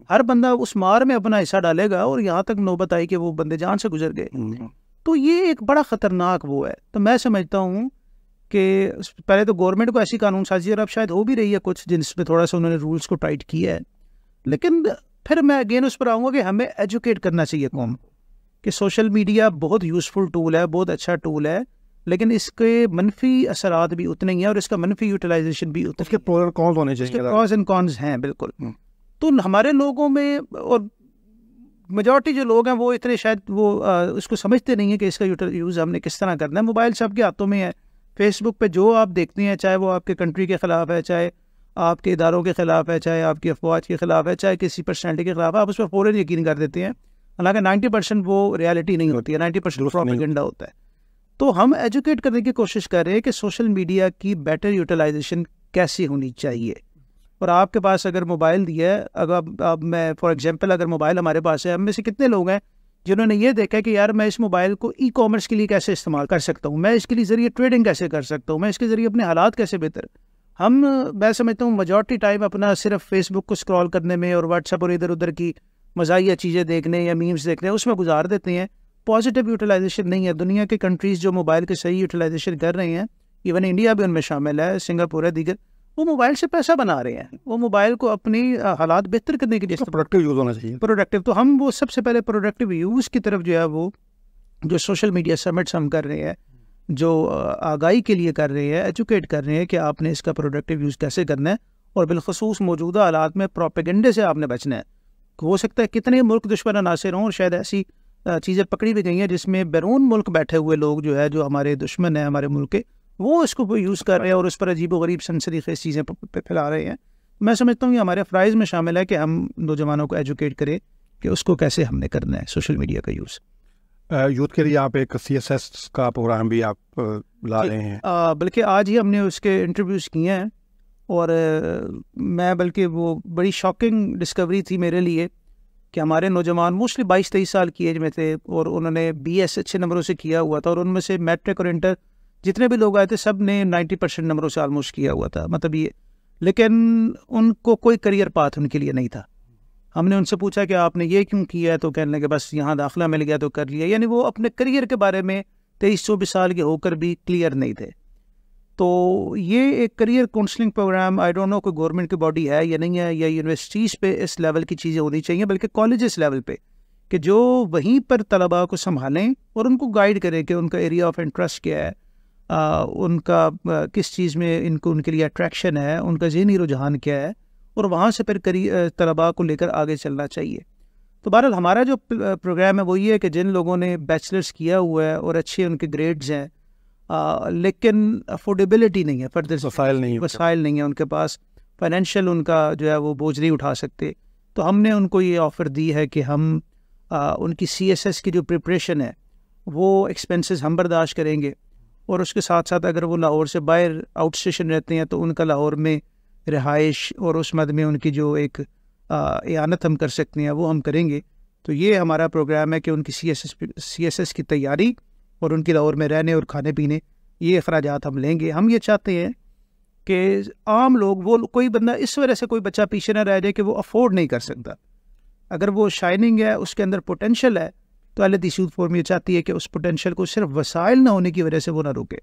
हर बंदा उस मार में अपना हिस्सा डालेगा और यहाँ तक नौबत आई कि वो बंदे जान से गुजर गए। तो ये एक बड़ा ख़तरनाक वो है। तो मैं समझता हूँ कि पहले तो गवर्नमेंट को ऐसी कानून साजी, और अब शायद हो भी रही है कुछ, जिसमें थोड़ा सा उन्होंने रूल्स को टाइट किया है। लेकिन फिर मैं अगेन उस पर आऊँगा कि हमें एजुकेट करना चाहिए कौम को कि सोशल मीडिया बहुत यूज़फुल टूल है, बहुत अच्छा टूल है, लेकिन इसके मनफी असरात भी उतने ही हैं और इसका मनफी यूटिलाइजेशन भी उतने। इसके प्रोज एंड कॉन्स होने चाहिए, प्रॉस एंड कॉन्स हैं बिल्कुल। तो हमारे लोगों में, और मेजॉरिटी जो लोग हैं वो इतने शायद वो उसको समझते नहीं है कि इसका यूज़ हमने किस तरह करना है। मोबाइल सबके हाथों में है। फेसबुक पे जो आप देखते हैं, चाहे वो आपके कंट्री के ख़िलाफ़ है, चाहे आपके इदारों के ख़िलाफ़ है, चाहे आपकी अफवाज के ख़िलाफ़ है, चाहे किसी पर्सनैलिटी के ख़िलाफ़ है, आप उस पर फ़ौरन यकीन कर देते हैं। हालांकि 90% वो रियलिटी नहीं होती है, 90% प्रोपेगेंडा होता है। तो हम एजुकेट करने की कोशिश कर रहे हैं कि सोशल मीडिया की बेटर यूटिलाइजेशन कैसी होनी चाहिए। और आपके पास अगर मोबाइल दिया है, अगर अब मैं फॉर एग्जांपल अगर मोबाइल हमारे पास है, हम में से कितने लोग हैं जिन्होंने ये देखा कि यार मैं इस मोबाइल को ई-कॉमर्स के लिए कैसे इस्तेमाल कर सकता हूँ, मैं इसके लिए ज़रिए ट्रेडिंग कैसे कर सकता हूँ, मैं इसके ज़रिए अपने हालात कैसे बेहतर। मैं समझता हूँ मेजॉरिटी टाइम अपना सिर्फ फेसबुक को स्क्रॉल करने में और व्हाट्सएप और इधर उधर की मज़ाहिया चीज़ें देखने या मीम्स देखने उसमें गुजार देते हैं। पॉजिटिव यूटिलाइजेशन नहीं है। दुनिया के कंट्रीज़ जो मोबाइल के सही यूटिलाइजेशन कर रहे हैं, इवन इंडिया भी उनमें शामिल है, सिंगापुर है, दीगर, वो मोबाइल से पैसा बना रहे हैं। वो मोबाइल को अपनी हालात बेहतर करने के लिए प्रोडक्टिव यूज़ होना चाहिए। प्रोडक्टिव, तो हम वो सबसे पहले प्रोडक्टिव यूज़ की तरफ जो है वो जो सोशल मीडिया समिट्स हम कर रहे हैं, जो आगाही के लिए कर रहे हैं, एजुकेट कर रहे हैं कि आपने इसका प्रोडक्टिव यूज़ कैसे करना है। और बिलखसूस मौजूदा हालात में प्रोपेगेंडे से आपने बचना है। हो सकता है कितने मुल्क दुश्मन नासिर हों और शायद ऐसी चीज़ें पकड़ी भी गई हैं जिसमें बैरून मुल्क बैठे हुए लोग जो है, जो हमारे दुश्मन हैं हमारे मुल्क के, वो इसको यूज़ कर रहे हैं और उस पर अजीब व गरीब सनसनीखेज़ चीज़ें फैला रहे हैं। मैं समझता हूँ ये हमारे फ़राइज़ में शामिल है कि हम नौजवानों को एजुकेट करें कि उसको कैसे हमने करना है सोशल मीडिया का यूज़। यूथ के लिए आप एक CSS का प्रोग्राम भी आप ला रहे हैं। बल्कि आज ही हमने उसके इंटरव्यूज़ किए हैं और मैं बल्कि वो बड़ी शॉकिंग डिस्कवरी थी मेरे लिए कि हमारे नौजवान मोस्टली 22-23 साल की एज में थे और उन्होंने BS अच्छे नंबरों से किया हुआ था और उनमें से मैट्रिक और इंटर जितने भी लोग आए थे सब ने 90% नंबरों से आलमोस्ट किया हुआ था, मतलब ये। लेकिन उनको कोई करियर पाथ उनके लिए नहीं था। हमने उनसे पूछा कि आपने ये क्यों किया है, तो कहने लगे बस यहाँ दाखिला मिल गया तो कर लिया। यानी वो अपने करियर के बारे में 23-24 साल के होकर भी क्लियर नहीं थे। तो ये एक career counselling programme, I don't know कोई गवर्नमेंट की बॉडी है या नहीं है, या यूनिवर्सिटीज़ पे इस लेवल की चीज़ें होनी चाहिए, बल्कि कॉलेजेस लेवल पे, कि जो वहीं पर तलबा को संभालें और उनको गाइड करें कि उनका एरिया ऑफ इंटरेस्ट क्या है, उनका किस चीज़ में इनको उनके लिए अट्रैक्शन है, उनका ज़हनी रुझान क्या है, और वहाँ से फिर तलबा को लेकर आगे चलना चाहिए। तो बहरहाल हमारा जो प्रोग्राम है वो ये है कि जिन लोगों ने बैचलर्स किया हुआ है और अच्छे उनके ग्रेड्स हैं, लेकिन अफोर्डेबिलिटी नहीं है, फर्दर वसाइल नहीं है उनके पास, फाइनेंशियल उनका जो है वो बोझ नहीं उठा सकते, तो हमने उनको ये ऑफ़र दी है कि हम उनकी CSS की जो प्रिपरेशन है वो एक्सपेंसेस हम बर्दाश्त करेंगे, और उसके साथ साथ अगर वो लाहौर से बाहर आउट स्टेशन रहते हैं तो उनका लाहौर में रिहाइश और उस मद में उनकी जो एक इयानत हम कर सकते हैं वो हम करेंगे। तो ये हमारा प्रोग्राम है कि उनकी CSS की तैयारी और उनकी लाहौर में रहने और खाने पीने, ये अखराजात हम लेंगे। हम ये चाहते हैं कि आम लोग, वो कोई बंदा इस वजह से कोई बच्चा पीछे ना रह जाए कि वो अफोर्ड नहीं कर सकता। अगर वो शाइनिंग है, उसके अंदर पोटेंशल है, तो अहले यूथ फोरम ये चाहती है कि उस पोटेंशल को सिर्फ वसाइल ना होने की वजह से वो ना रोके।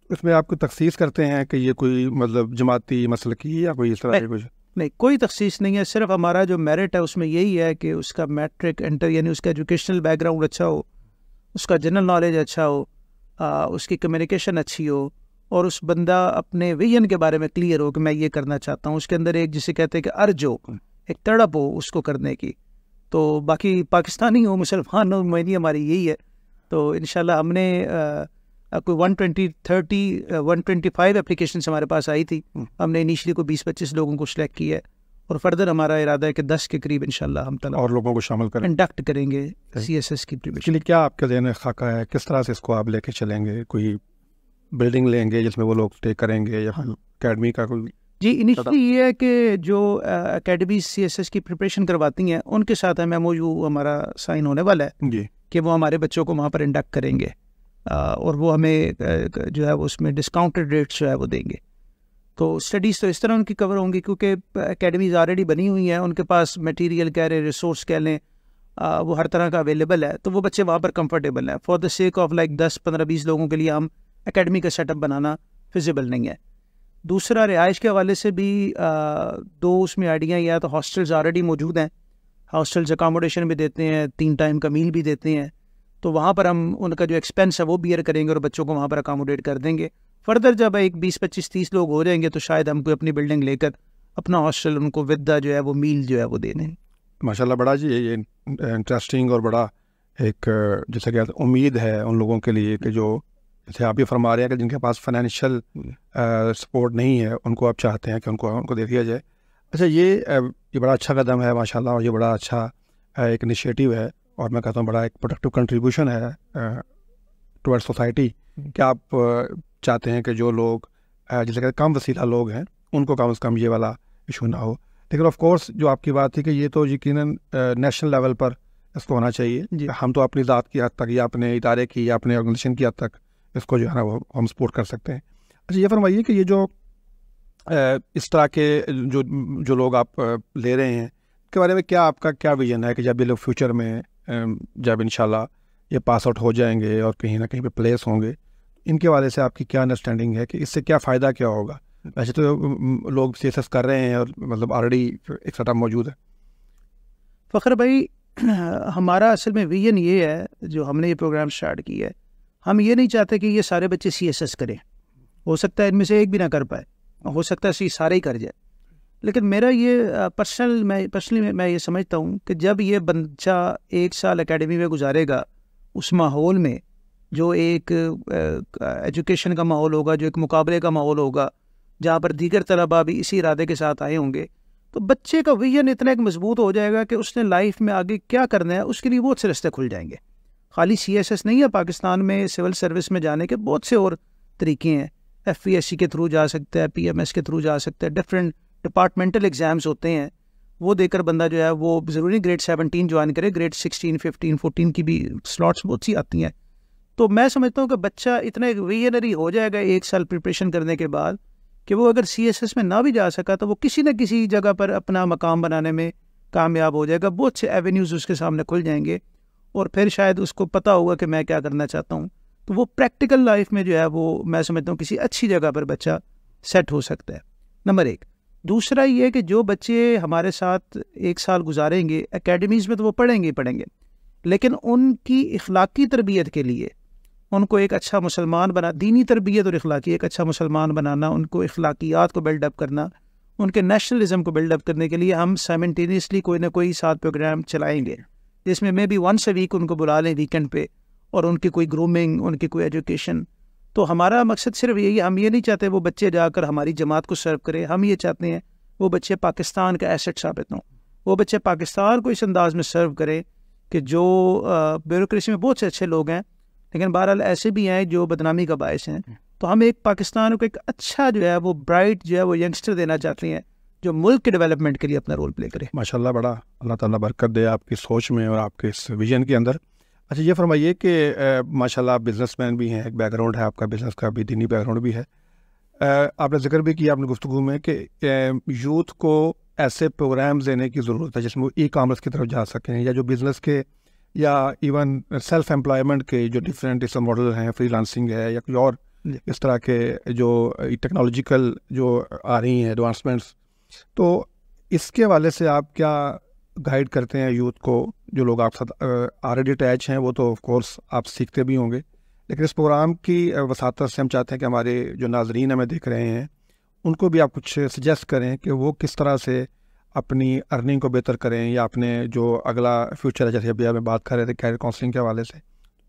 इसमें आपको तखसीस करते हैं कि ये कोई मतलब जमाती मसल की या कोई इस तरह की कुछ? नहीं, कोई तखसीस नहीं है। सिर्फ हमारा जो मेरिट है उसमें यही है कि उसका मैट्रिक इंटर यानी उसका एजुकेशनल बैकग्राउंड अच्छा हो, उसका जनरल नॉलेज अच्छा हो, उसकी कम्युनिकेशन अच्छी हो, और उस बंदा अपने विजन के बारे में क्लियर हो कि मैं ये करना चाहता हूँ। उसके अंदर एक जिसे कहते हैं कि अर्ज हो, एक तड़प हो उसको करने की। तो बाकी पाकिस्तानी हो, मुसलमान हो, मेरी हमारी यही है। तो इंशाल्लाह हमने कोई 125 एप्लीकेशंस हमारे पास आई थी। हमने इनिशियली को 20-25 लोगों को सिलेक्ट किया है, और फर्दर हमारा इरादा है कि 10 के करीब इंशाल्लाह हम तलब और लोगों को शामिल करें, इंडक्ट करेंगे CSS की प्रिपरेशन। इसके लिए क्या आपके ज़हन में खाका है, किस तरह से इसको आप लेके चलेंगे? कोई बिल्डिंग लेंगे जिसमें वो लोग स्टे करेंगे, या फिर अकेडमी का कोई? जी, इनिशियली ये है कि जो अकेडमी CSS की प्रिपरेशन करवाती हैं उनके साथ MOU हमारा साइन होने वाला है जी, कि वो हमारे बच्चों को वहाँ पर इंडक्ट करेंगे, और वो हमें जो है वो उसमें डिस्काउंटेड रेट्स जो है वो देंगे। तो स्टडीज़ तो इस तरह उनकी कवर होंगी क्योंकि अकेडमीज़ ऑलरेडी बनी हुई हैं, उनके पास मटेरियल कह रहे, रिसोर्स कह लें, वो हर तरह का अवेलेबल है, तो वो बच्चे वहाँ पर कंफर्टेबल हैं। For the sake of like 10-15-20 लोगों के लिए हम अकेडमी का सेटअप बनाना फिजिबल नहीं है। दूसरा, रिहाइश के हवाले से भी दो उसमें आइडिया या तो हॉस्टल्स ऑलरेडी मौजूद हैं, हॉस्टल्स अकामोडेशन भी देते हैं, 3 टाइम का मील भी देते हैं, तो वहाँ पर हम उनका जो एक्सपेंस है वो बियर करेंगे और बच्चों को वहाँ पर अकामोडेट कर देंगे। फर्दर जब एक 20-25-30 लोग हो जाएंगे तो शायद हम कोई अपनी बिल्डिंग लेकर अपना हॉस्टल उनको विद जो है वो मील जो है वो दे दें। माशाल्लाह, बड़ा जी ये इंटरेस्टिंग और बड़ा एक जैसे कि उम्मीद है उन लोगों के लिए कि जो जैसे आप ये फरमा रहे हैं कि जिनके पास फाइनेंशियल सपोर्ट नहीं है, उनको आप चाहते हैं कि उनको दे दिया जाए। अच्छा, ये बड़ा अच्छा कदम है माशाल्लाह, और ये बड़ा अच्छा एक इनिशिएटिव है, और मैं कहता हूँ बड़ा एक प्रोडक्टिव कंट्रीब्यूशन है टुवर्ड्स सोसाइटी। क्या आप चाहते हैं कि जो लोग जैसे कहते कम वसीला लोग हैं उनको कम से कम ये वाला इशू ना हो। लेकिन ऑफ कोर्स जो आपकी बात थी कि ये तो यकीनन नेशनल लेवल पर इसको होना चाहिए। हम तो अपनी ज़ात की हद तक या अपने इदारे की या अपने ऑर्गेनाइजेशन की हद तक इसको जो है ना वो हम सपोर्ट कर सकते हैं। अच्छा, ये फरमाइए कि ये जो इस तरह के जो लोग आप ले रहे हैं, के बारे में क्या आपका क्या विजन है कि जब ये लोग फ्यूचर में जब इंशाल्लाह ये पास आउट हो जाएंगे और कहीं ना कहीं पे प्लेस होंगे, इनके वाले से आपकी क्या अंडरस्टैंडिंग है कि इससे क्या फ़ायदा क्या होगा? वैसे तो लोग CSS कर रहे हैं और मतलब ऑलरेडी एक सेटअप मौजूद है। फ़खर भाई, हमारा असल में विजन ये है, जो हमने ये प्रोग्राम स्टार्ट किया है, हम ये नहीं चाहते कि ये सारे बच्चे CSS करें। हो सकता है इनमें से एक भी ना कर पाए, हो सकता है सारे ही कर जाए, लेकिन मेरा ये पर्सनली मैं ये समझता हूँ कि जब ये बच्चा 1 साल एकेडमी में गुजारेगा, उस माहौल में जो एक एजुकेशन का माहौल होगा, जो एक मुकाबले का माहौल होगा, जहाँ पर दीगर तलबा भी इसी इरादे के साथ आए होंगे, तो बच्चे का विजन इतना एक मजबूत हो जाएगा कि उसने लाइफ में आगे क्या करना है उसके लिए बहुत से रास्ते खुल जाएंगे। खाली CSS नहीं है, पाकिस्तान में सिविल सर्विस में जाने के बहुत से और तरीके हैं। FPSC के थ्रू जा सकता है, PMS के थ्रू जा सकता है, डिफरेंट डिपार्टमेंटल एग्ज़ाम्स होते हैं, वो देकर बंदा जो है वो ज़रूरी ग्रेड 17 ज्वाइन करे, ग्रेड 16, 15, 14 की भी स्लॉट्स बहुत सी आती हैं। तो मैं समझता हूँ कि बच्चा इतना एक विजनरी हो जाएगा 1 साल प्रिपरेशन करने के बाद कि वो अगर CSS में ना भी जा सका तो वो किसी न किसी जगह पर अपना मकाम बनाने में कामयाब हो जाएगा। बहुत से एवेन्यूज़ उसके सामने खुल जाएंगे और फिर शायद उसको पता होगा कि मैं क्या करना चाहता हूँ। तो वो प्रैक्टिकल लाइफ में जो है वो मैं समझता हूँ किसी अच्छी जगह पर बच्चा सेट हो सकता है, नंबर 1। दूसरा ये है कि जो बच्चे हमारे साथ 1 साल गुजारेंगे एकेडमीज़ में, तो वो पढ़ेंगे ही पढ़ेंगे, लेकिन उनकी इखलाकी तरबियत के लिए, उनको एक अच्छा मुसलमान बना, दीनी तरबियत और इखलाकी एक अच्छा मुसलमान बनाना, उनको इखलाकियात को बिल्डअप करना, उनके नेशनलिज्म को बिल्डअप करने के लिए हम साइमल्टेनियसली कोई ना कोई 7 प्रोग्राम चलाएंगे, जिसमें maybe once a week उनको बुला लें वीकेंड पे, और उनकी कोई ग्रूमिंग, उनकी कोई एजुकेशन। तो हमारा मकसद सिर्फ यही, हम ये नहीं चाहते वो बच्चे जाकर हमारी जमात को सर्व करें, हम ये चाहते हैं वो बच्चे पाकिस्तान का एसेट साबित हों, वो बच्चे पाकिस्तान को इस अंदाज में सर्व करें कि जो ब्यूरोक्रेसी में बहुत से अच्छे लोग हैं, लेकिन बहरहाल ऐसे भी हैं जो बदनामी का बायस हैं। तो हम एक पाकिस्तान को एक अच्छा जो है वो ब्राइट जो है वो यंगस्टर देना चाहते हैं, जो मुल्क के डेवलपमेंट के लिए अपना रोल प्ले करे। माशाल्लाह, बड़ा अल्लाह ताला बरकत दे आपकी सोच में और आपके इस विजन के अंदर। अच्छा, ये फरमाइए कि माशाल्लाह आप बिजनेसमैन भी हैं, एक बैकग्राउंड है आपका बिजनेस का भी, दीनी बैकग्राउंड भी है। आपने जिक्र भी किया अपनी गुफ्तगू में कि यूथ को ऐसे प्रोग्राम्स देने की ज़रूरत है जिसमें वो ई कॉमर्स की तरफ जा सकें, या जो बिज़नेस के या इवन सेल्फ एम्प्लॉयमेंट के जो डिफरेंट इसमें मॉडल हैं, फ्रीलांसिंग है या कोई और इस तरह के जो टेक्नोलॉजिकल जो आ रही हैं एडवांसमेंट्स, तो इसके हवाले से आप क्या गाइड करते हैं यूथ को? जो लोग आप साथ ऑलरेडी अटैच हैं वो तो ऑफ कोर्स आप सीखते भी होंगे, लेकिन इस प्रोग्राम की वसातत से हम चाहते हैं कि हमारे जो नाजरीन हमें देख रहे हैं उनको भी आप कुछ सजेस्ट करें कि वो किस तरह से अपनी अर्निंग को बेहतर करें, या अपने जो अगला फ्यूचर है, जैसे अभी हमें बात कर रहे थे कैरियर काउंसलिंग के हवाले से,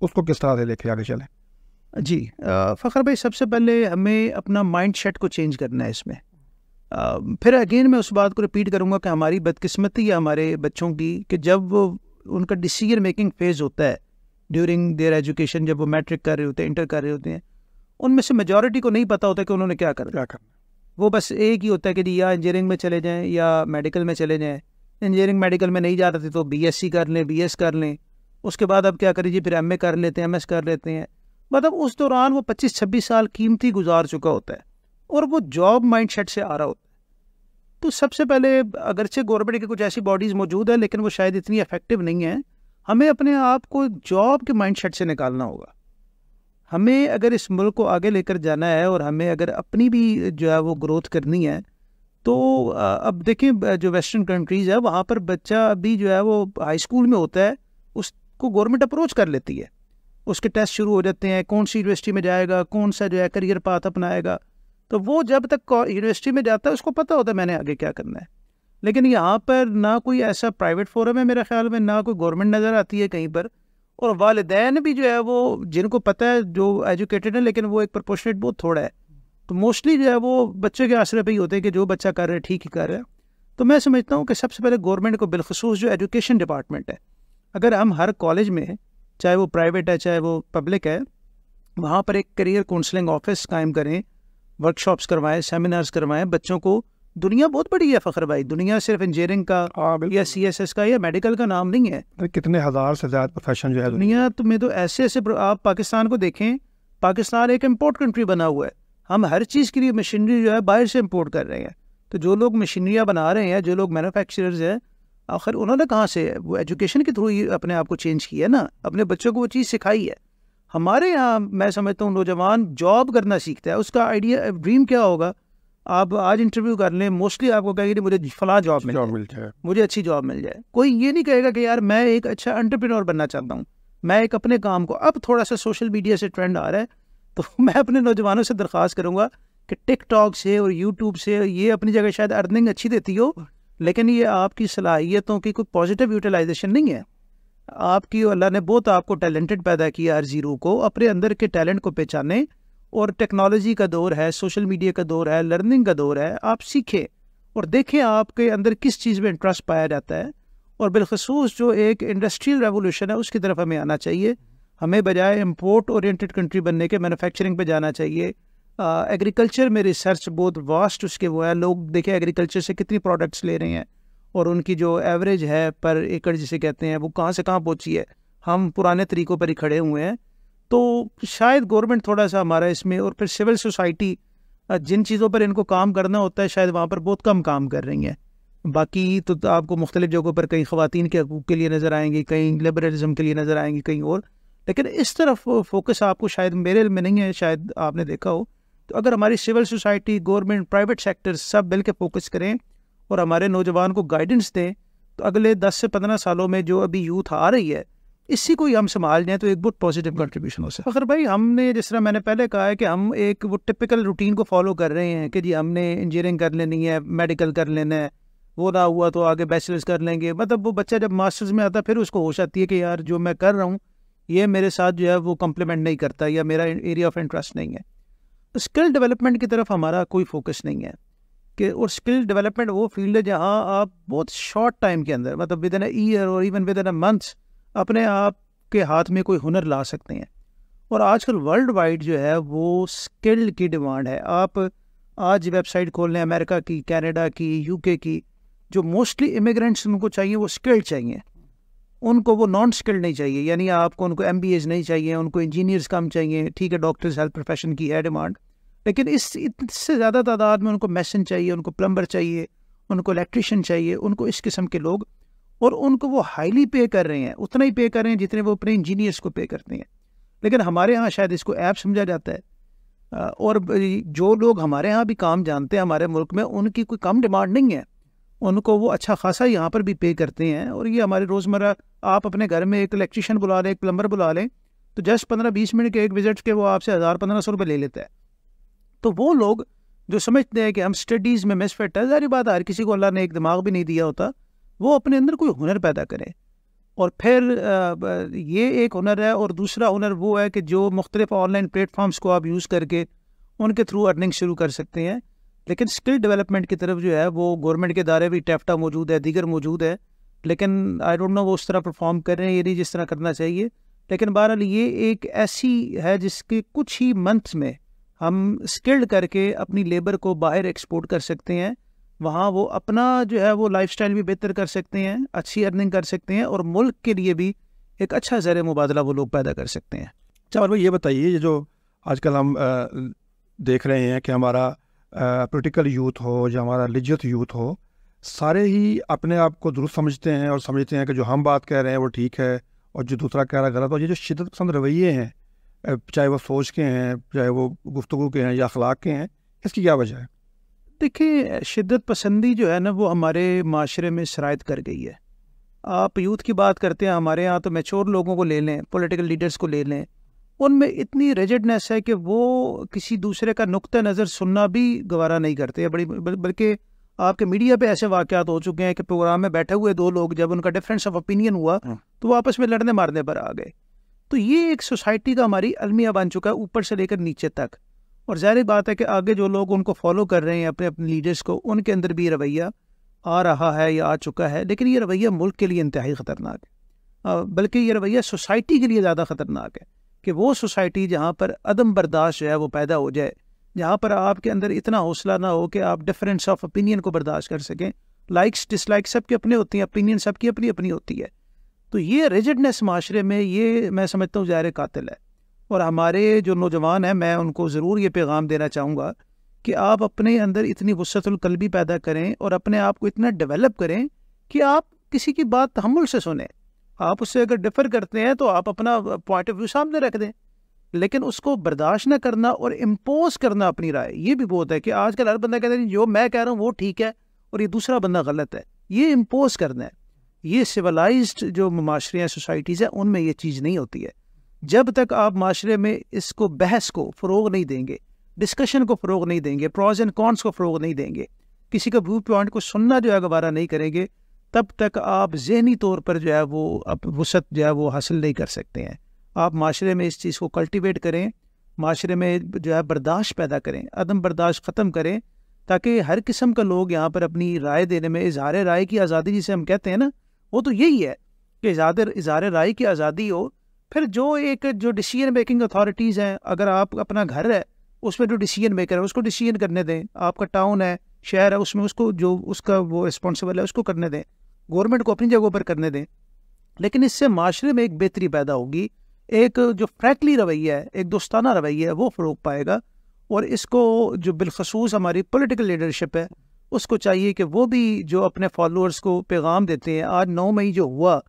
उसको किस तरह से लेके आगे चलें। जी फ़खर भाई, सबसे पहले हमें अपना माइंड सेट को चेंज करना है इसमें। फिर अगेन मैं उस बात को रिपीट करूँगा कि हमारी बदकिस्मती है हमारे बच्चों की कि जब उनका डिसीजन मेकिंग फेज़ होता है ड्यूरिंग देयर एजुकेशन, जब वो मैट्रिक कर रहे होते हैं, इंटर कर रहे होते हैं, उनमें से मेजॉरिटी को नहीं पता होता कि उन्होंने क्या करना। वो बस एक ही होता है कि जी या इंजीनियरिंग में चले जाएं या मेडिकल में चले जाएं। इंजीनियरिंग मेडिकल में नहीं जा रहे थे तो बीएससी कर लें, बीएस कर लें, उसके बाद अब क्या करिए, फिर एमए कर लेते हैं, एमएस कर लेते हैं। मतलब उस दौरान वो 25-26 साल कीमती गुजार चुका होता है और वो जॉब माइंडसेट से आ रहा होता है। तो सबसे पहले, अगरचे गवर्नमेंट की कुछ ऐसी बॉडीज़ मौजूद है लेकिन वो शायद इतनी इफेक्टिव नहीं है, हमें अपने आप को जॉब के माइंडसेट से निकालना होगा। हमें अगर इस मुल्क को आगे लेकर जाना है और हमें अगर अपनी भी जो है वो ग्रोथ करनी है, तो अब देखें जो वेस्टर्न कंट्रीज़ है वहाँ पर बच्चा अभी जो है वो हाई स्कूल में होता है, उसको गवर्नमेंट अप्रोच कर लेती है, उसके टेस्ट शुरू हो जाते हैं, कौन सी यूनिवर्सिटी में जाएगा, कौन सा जो है करियर पाथ अपनाएगा। तो वो जब तक यूनिवर्सिटी में जाता है उसको पता होता है मैंने आगे क्या करना है। लेकिन यहाँ पर ना कोई ऐसा प्राइवेट फोरम है मेरे ख्याल में, ना कोई गवर्नमेंट नज़र आती है कहीं पर, और वालिदैन भी जो है वो जिनको पता है, जो एजुकेटेड है, लेकिन वो एक प्रोपोर्शनेट बहुत थोड़ा है, तो मोस्टली जो है वो बच्चे के आसरे पे ही होते हैं कि जो बच्चा कर रहा है ठीक ही कर रहा है। तो मैं समझता हूँ कि सबसे पहले गवर्नमेंट को, बिलखसूस जो एजुकेशन डिपार्टमेंट है, अगर हम हर कॉलेज में, चाहे वो प्राइवेट है चाहे वो पब्लिक है, वहाँ पर एक करियर काउंसलिंग ऑफिस कायम करें, वर्कशॉप्स करवाएं, सेमिनार्स करवाएं बच्चों को। दुनिया बहुत बड़ी है फ़खर भाई, दुनिया सिर्फ इंजीनियरिंग का या सीएसएस का या मेडिकल का नाम नहीं है। कितने हज़ार से ज़्यादा प्रोफेशन जो है दुनिया में तो ऐसे ऐसे, आप पाकिस्तान को देखें, पाकिस्तान एक इम्पोर्ट कंट्री बना हुआ है। हम हर चीज़ के लिए मशीनरी जो है बाहर से इम्पोर्ट कर रहे हैं। तो जो लोग मशीनरियाँ बना रहे हैं, जो लोग मैन्युफैक्चरर्स हैं, आखिर उन्होंने कहाँ से, वो एजुकेशन के थ्रू ही अपने आप को चेंज किया ना, अपने बच्चों को वो चीज़ सिखाई है। हमारे यहाँ मैं समझता हूँ नौजवान जॉब करना सीखता है, उसका आइडिया ड्रीम क्या होगा। आप आज इंटरव्यू कर लें, मोस्टली आपको कहेंगे मुझे फला जॉब मिल जाए, मुझे अच्छी जॉब मिल जाए। कोई ये नहीं कहेगा कि यार मैं एक अच्छा एंटरप्रेन्योर बनना चाहता हूँ, मैं एक अपने काम को, अब थोड़ा सा सोशल मीडिया से ट्रेंड आ रहा है, तो मैं अपने नौजवानों से दरख्वास्त करूँगा कि टिकटॉक से और यूट्यूब से, ये अपनी जगह शायद अर्निंग अच्छी देती हो, लेकिन ये आपकी सलाहियतों की कोई पॉजिटिव यूटिलाइजेशन नहीं है। आपकी अल्लाह ने बहुत आपको टैलेंटेड पैदा किया, हर ज़ीरो को अपने अंदर के टैलेंट को पहचाने, और टेक्नोलॉजी का दौर है, सोशल मीडिया का दौर है, लर्निंग का दौर है। आप सीखें और देखें आपके अंदर किस चीज़ में इंटरेस्ट पाया जाता है, और बिलखसूस जो एक इंडस्ट्रियल रेवोल्यूशन है उसकी तरफ हमें आना चाहिए। हमें बजाय इम्पोर्ट ओरिएंटेड कंट्री बनने के मैन्युफैक्चरिंग पे जाना चाहिए। एग्रीकल्चर में रिसर्च बहुत वास्ट उसके वो है, लोग देखें एग्रीकल्चर से कितनी प्रोडक्ट्स ले रहे हैं और उनकी जो एवरेज है पर एकड़ जिसे कहते हैं वो कहाँ से कहाँ पहुँची है। हम पुराने तरीक़ों पर ही खड़े हुए हैं। तो शायद गवर्नमेंट थोड़ा सा हमारा इसमें, और फिर सिविल सोसाइटी जिन चीज़ों पर इनको काम करना होता है शायद वहाँ पर बहुत कम काम कर रही हैं। बाकी तो आपको मुख्तलिफ जगहों पर कहीं ख़वातीन के हकूक़ के लिए नज़र आएंगी, कहीं लिबरलिज़म के लिए नज़र आएंगी, कहीं और, लेकिन इस तरफ फोकस आपको शायद मेरे में नहीं है, शायद आपने देखा हो। तो अगर हमारी civil society, government, private sector सब मिल के फोकस करें और हमारे नौजवान को गाइडेंस दें, तो अगले 10 से 15 सालों में जो अभी यूथ आ रही है इसी को ही हम संभाल जाएँ तो एक बहुत पॉजिटिव कंट्रीब्यूशन हो सकता है। अगर भाई हमने जिस तरह मैंने पहले कहा है कि हम एक वो टिपिकल रूटीन को फॉलो कर रहे हैं कि जी हमने इंजीनियरिंग कर लेनी है, मेडिकल कर लेना है, वो ना हुआ तो आगे बैचलर्स कर लेंगे। मतलब वो बच्चा जब मास्टर्स में आता है फिर उसको होश आती है कि यार जो मैं कर रहा हूँ ये मेरे साथ जो है वो कम्प्लीमेंट नहीं करता या मेरा एरिया ऑफ इंटरेस्ट नहीं है। स्किल डेवलपमेंट की तरफ हमारा कोई फोकस नहीं है कि, और स्किल डेवलपमेंट वो फील्ड है जहाँ आप बहुत शॉर्ट टाइम के अंदर मतलब विद इन अ ईयर और even with in a months अपने आप के हाथ में कोई हुनर ला सकते हैं। और आजकल वर्ल्ड वाइड जो है वो स्किल की डिमांड है। आप आज वेबसाइट खोल लें अमेरिका की, कनाडा की, यूके की, जो मोस्टली इमिग्रेंट्स उनको चाहिए वो स्किल्ड चाहिए, उनको वो नॉन स्किल्ड नहीं चाहिए। यानी आपको उनको MBAs नहीं चाहिए, उनको इंजीनियर्स कम चाहिए, ठीक है डॉक्टर्स हेल्थ प्रोफेशन की है डिमांड, लेकिन इससे ज़्यादा तादाद में उनको मैसन चाहिए, उनको प्लम्बर चाहिए, उनको इलेक्ट्रिशियन चाहिए, उनको इस किस्म के लोग, और उनको वो हाईली पे कर रहे हैं, उतना ही पे कर रहे हैं जितने वो अपने इंजीनियर्स को पे करते हैं। लेकिन हमारे यहाँ शायद इसको ऐप समझा जाता है। और जो लोग हमारे यहाँ भी काम जानते हैं हमारे मुल्क में, उनकी कोई कम डिमांड नहीं है, उनको वो अच्छा खासा यहाँ पर भी पे करते हैं। और ये हमारे रोज़मर्रा आप अपने घर में एक इलेक्ट्रिशियन बुला लें, एक प्लम्बर बुला लें, तो जस्ट 15-20 मिनट के एक विजिट के वो आपसे 1000-1500 रुपये ले लेता है। तो वो लोग जो समझते हैं कि हम स्टडीज़ में मिसफिट है, सारी बात हर किसी को अल्लाह ने एक दिमाग भी नहीं दिया होता, वो अपने अंदर कोई हुनर पैदा करे। और फिर ये एक हुनर है। और दूसरा हुनर वो है कि जो मुख्तलिफ ऑनलाइन प्लेटफॉर्म्स को आप यूज़ करके उनके थ्रू अर्निंग शुरू कर सकते हैं। लेकिन स्किल डेवलपमेंट की तरफ जो है वो गवर्नमेंट के इदारे भी, टेफ्टा मौजूद है, दीगर मौजूद है, लेकिन आई डोंट नो वो उस तरह परफॉर्म कर रहे हैं, ये नहीं जिस तरह करना चाहिए। लेकिन बहरहाल ये एक ऐसी है जिसके कुछ ही मंथ्स में हम स्किल्ड करके अपनी लेबर को बाहर एक्सपोर्ट कर सकते हैं, वहाँ वो अपना जो है वो लाइफस्टाइल भी बेहतर कर सकते हैं, अच्छी अर्निंग कर सकते हैं, और मुल्क के लिए भी एक अच्छा ज़र मुबादला वो लोग पैदा कर सकते हैं। अच्छा भाई ये बताइए, ये जो आजकल हम देख रहे हैं कि हमारा पॉलिटिकल यूथ हो या हमारा रिलीजियस यूथ हो, सारे ही अपने आप को दुरुस्त समझते हैं और समझते हैं कि जो हम बात कह रहे हैं वो ठीक है और जो दूसरा कह रहा है गलत। और ये जो शिद्दत पसंद रवैये हैं, चाहे वो सोच के हैं, चाहे वो गुफ्तगू के हैं या अखलाक के हैं, इसकी क्या वजह है? देखिए, शिद्दत पसंदी जो है ना वो हमारे माशरे में शरायत कर गई है। आप यूथ की बात करते हैं, हमारे यहाँ तो मैच्योर लोगों को ले लें, पॉलिटिकल लीडर्स को ले लें, उनमें इतनी रिजिडनेस है कि वो किसी दूसरे का नुक्ता नज़र सुनना भी गवारा नहीं करते। बल्कि आपके मीडिया पे ऐसे वाक़यात हो चुके हैं कि प्रोग्राम में बैठे हुए दो लोग जब उनका डिफरेंस ऑफ ओपिनियन हुआ तो वो आपस में लड़ने मारने पर आ गए। तो ये एक सोसाइटी का हमारी अलमिया बन चुका है, ऊपर से लेकर नीचे तक। और ज़ाहिर बात है कि आगे जो लोग उनको फॉलो कर रहे हैं, अपने अपने लीडर्स को, उनके अंदर भी रवैया आ रहा है या आ चुका है। लेकिन ये रवैया मुल्क के लिए इंतहाई ख़तरनाक है, बल्कि ये रवैया सोसाइटी के लिए ज़्यादा ख़तरनाक है कि वो सोसाइटी जहाँ पर अदम बर्दाश्त जो है वो पैदा हो जाए, जहाँ पर आपके अंदर इतना हौसला ना हो कि आप डिफरेंस ऑफ ओपिनियन को बर्दाश्त कर सकें। लाइक्स डिसलाइक्स सबकी अपनी होती हैं, ओपिनियन सबकी अपनी अपनी होती है। तो ये रिजिडनेस माशरे में, ये मैं समझता हूँ ज़ाहिर कातिल है। और हमारे जो नौजवान हैं, मैं उनको ज़रूर ये पैगाम देना चाहूँगा कि आप अपने अंदर इतनी वुस्अतुल क़ल्बी पैदा करें और अपने आप को इतना डेवलप करें कि आप किसी की बात तहम्मुल से सुने। आप उससे अगर डिफ़र करते हैं तो आप अपना पॉइंट ऑफ व्यू सामने रख दें, लेकिन उसको बर्दाश्त न करना और इम्पोज करना अपनी राय, ये भी बहुत है कि आजकल हर बंदा कहता है जो मैं कह रहा हूँ वो ठीक है और ये दूसरा बंदा गलत है। ये इम्पोज करना है। ये सिविलाइज्ड जो माशरे हैं, सोसाइटीज़ हैं, उनमें ये चीज़ नहीं होती है। जब तक आप माशरे में इसको, बहस को फ़रोग नहीं देंगे, डिस्कशन को फ़रोग नहीं देंगे, प्रॉज एंड कॉन्स को फ़रोग नहीं देंगे, किसी का व्यू पॉइंट को सुनना जो है गवारा नहीं करेंगे, तब तक आप ज़हनी तौर पर जो है वो वुसअत जो है वो हासिल नहीं कर सकते हैं। आप माशरे में इस चीज़ को कल्टिवेट करें, माशरे में जो है बर्दाश्त पैदा करें, अदम बर्दाश्त ख़त्म करें, ताकि हर किस्म का लोग यहाँ पर अपनी राय देने में, इज़हार राय की आज़ादी जिसे हम कहते हैं ना, वो तो यही है कि इज़हार राय की आज़ादी हो। फिर जो डिसीजन मेकिंग अथॉरिटीज़ हैं, अगर आप अपना घर है उसमें जो डिसीजन मेकर है उसको डिसीजन करने दें, आपका टाउन है, शहर है, उसमें उसको जो उसका वो रिस्पॉन्सिबल है उसको करने दें, गवर्नमेंट को अपनी जगहों पर करने दें। लेकिन इससे माशरे में एक बेहतरी पैदा होगी, एक जो फ्रैंकली रवैया है, एक दोस्ताना रवैया है, वो फ़रोग पाएगा। और इसको जो बिलखसूस हमारी पॉलिटिकल लीडरशिप है उसको चाहिए कि वो भी जो अपने फॉलोअर्स को पैगाम देते हैं। आज 9 मई जो हुआ,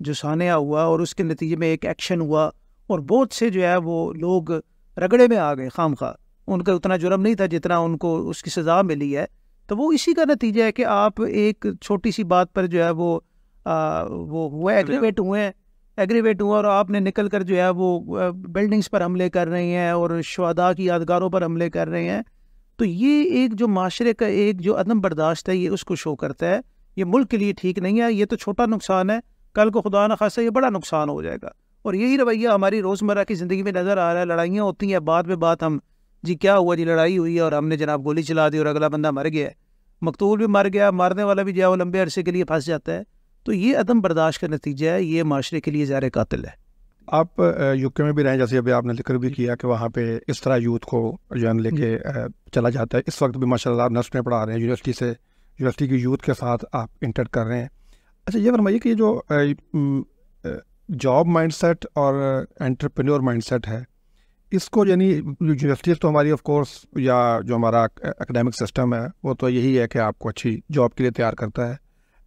जो सानिया हुआ, और उसके नतीजे में एक एक्शन हुआ और बहुत से जो है वो लोग रगड़े में आ गए खामखा, उनका उतना जुर्म नहीं था जितना उनको उसकी सज़ा मिली है। तो वो इसी का नतीजा है कि आप एक छोटी सी बात पर जो है वो एग्रीवेट हुए हैं, एग्रीवेट हुआ और आपने निकल कर जो है वो बिल्डिंग्स पर हमले कर रहे हैं और शुहदा की यादगारों पर हमले कर रहे हैं, तो ये एक जो माशरे का एक जो अदम बर्दाश्त है, ये उसको शो करता है। ये मुल्क के लिए ठीक नहीं है। ये तो छोटा नुकसान है, कल को खुदा न खासा ये बड़ा नुकसान हो जाएगा। और यही रवैया हमारी रोज़मर्रा की ज़िंदगी में नज़र आ रहा है। लड़ाइयाँ होती हैं, बाद में बात हम जी क्या हुआ जी, लड़ाई हुई है और हमने जनाब गोली चला दी और अगला बंदा मर गया है, मकतूल भी मर गया, मारने वाला भी जो है वो लंबे अरसे के लिए फंस जाता है। तो ये अदम बर्दाश्त का नतीजा है, ये माशरे के लिए ज़ाहिर कातिल है। आप यूके में भी रहें, जैसे अभी आपने जिक्र भी किया कि वहाँ पे इस तरह यूथ को जो है लेके चला जाता है। इस वक्त भी माशाल्लाह आप नर्स में पढ़ा रहे हैं, यूनिवर्सिटी की यूथ के साथ आप इंटर कर रहे हैं। अच्छा, ये फरमाइए कि जो जॉब माइंडसेट और एंटरप्रेन्योर माइंडसेट है, इसको यानी यूनिवर्सिटीज़ तो हमारी ऑफ कोर्स या जो हमारा एकेडमिक सिस्टम है वो तो यही है कि आपको अच्छी जॉब के लिए तैयार करता है।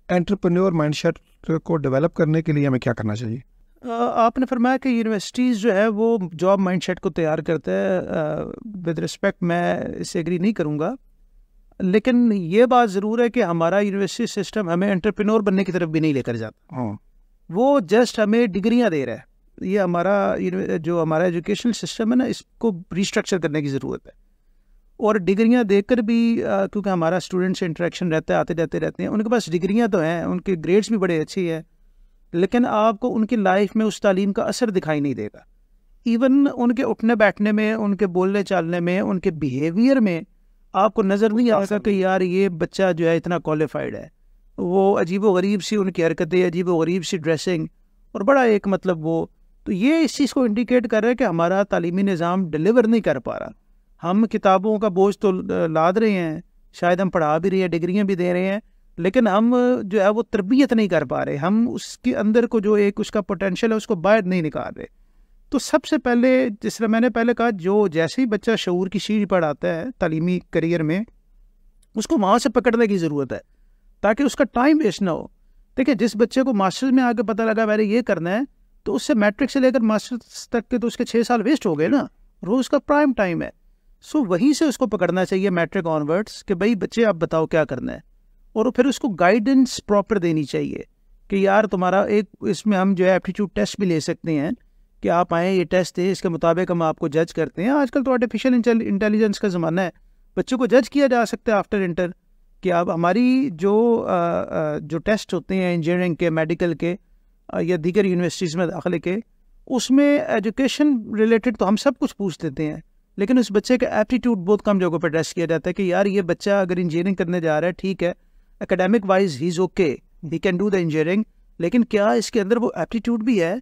एंटरप्रेन्योर माइंडसेट को डेवलप करने के लिए हमें क्या करना चाहिए? आपने फरमाया कि यूनिवर्सिटीज़ जो है वो जॉब माइंडसेट को तैयार करता है। विद रिस्पेक्ट मैं इससे एग्री नहीं करूँगा, लेकिन ये बात ज़रूर है कि हमारा यूनिवर्सिटी सिस्टम हमें एंटरप्रेन्योर बनने की तरफ भी नहीं लेकर जाता। वो जस्ट हमें डिग्रियाँ दे रहा है। ये हमारा जो हमारा एजुकेशनल सिस्टम है ना, इसको रिस्ट्रक्चर करने की ज़रूरत है। और डिग्रियां देकर भी क्योंकि हमारा स्टूडेंट से इंटरेक्शन रहता है, आते जाते रहते हैं, उनके पास डिग्रियां तो हैं, उनके ग्रेड्स भी बड़े अच्छे हैं, लेकिन आपको उनकी लाइफ में उस तालीम का असर दिखाई नहीं देगा। इवन उनके उठने बैठने में, उनके बोलने चालने में, उनके बिहेवियर में आपको नज़र नहीं आएगा कि यार ये बच्चा जो है इतना क्वालिफाइड है। वो अजीब व गरीब सी उनकी हरकतें, अजीब व गरीब सी ड्रेसिंग और बड़ा एक मतलब वो, तो ये इस चीज़ को इंडिकेट कर रहा है कि हमारा तालीमी निज़ाम डिलीवर नहीं कर पा रहा। हम किताबों का बोझ तो लाद रहे हैं, शायद हम पढ़ा भी रहे हैं, डिग्रियां भी दे रहे हैं, लेकिन हम जो है वो तरबियत नहीं कर पा रहे। हम उसके अंदर को जो एक उसका पोटेंशियल है उसको बाहर नहीं निकाल रहे। तो सबसे पहले, जिस तरह मैंने पहले कहा, जो जैसे ही बच्चा शऊर की सीढ़ी पर आता है तालीमी करियर में, उसको वहाँ से पकड़ने की ज़रूरत है ताकि उसका टाइम वेस्ट ना हो। देखिए, जिस बच्चे को मास्टर्स में आके पता लगा मैंने ये करना है, तो उससे मैट्रिक से लेकर मास्टर्स तक के तो उसके 6 साल वेस्ट हो गए ना। रोज़ का प्राइम टाइम है। सो वहीं से उसको पकड़ना चाहिए मैट्रिक ऑनवर्ड्स कि भाई बच्चे आप बताओ क्या करना है, और फिर उसको गाइडेंस प्रॉपर देनी चाहिए कि यार तुम्हारा एक इसमें हम जो है एप्टीट्यूड टेस्ट भी ले सकते हैं कि आप आएँ, ये टेस्ट है, इसके मुताबिक हम आपको जज करते हैं। आजकल तो आर्टिफिशियल इंटेलिजेंस का ज़माना है, बच्चों को जज किया जा सकता है आफ्टर इंटर कि अब हमारी जो टेस्ट होते हैं इंजीनियरिंग के, मेडिकल के या दीगर यूनिवर्सिटीज़ में दाखिले के, उसमें एजुकेशन रिलेटेड तो हम सब कुछ पूछ देते हैं, लेकिन उस बच्चे का एप्टीट्यूड बहुत कम जगहों पर टेस्ट किया जाता है कि यार ये बच्चा अगर इंजीनियरिंग करने जा रहा है, ठीक है, academic wise he is okay, he can do the engineering, लेकिन क्या इसके अंदर वो एप्टीट्यूड भी है?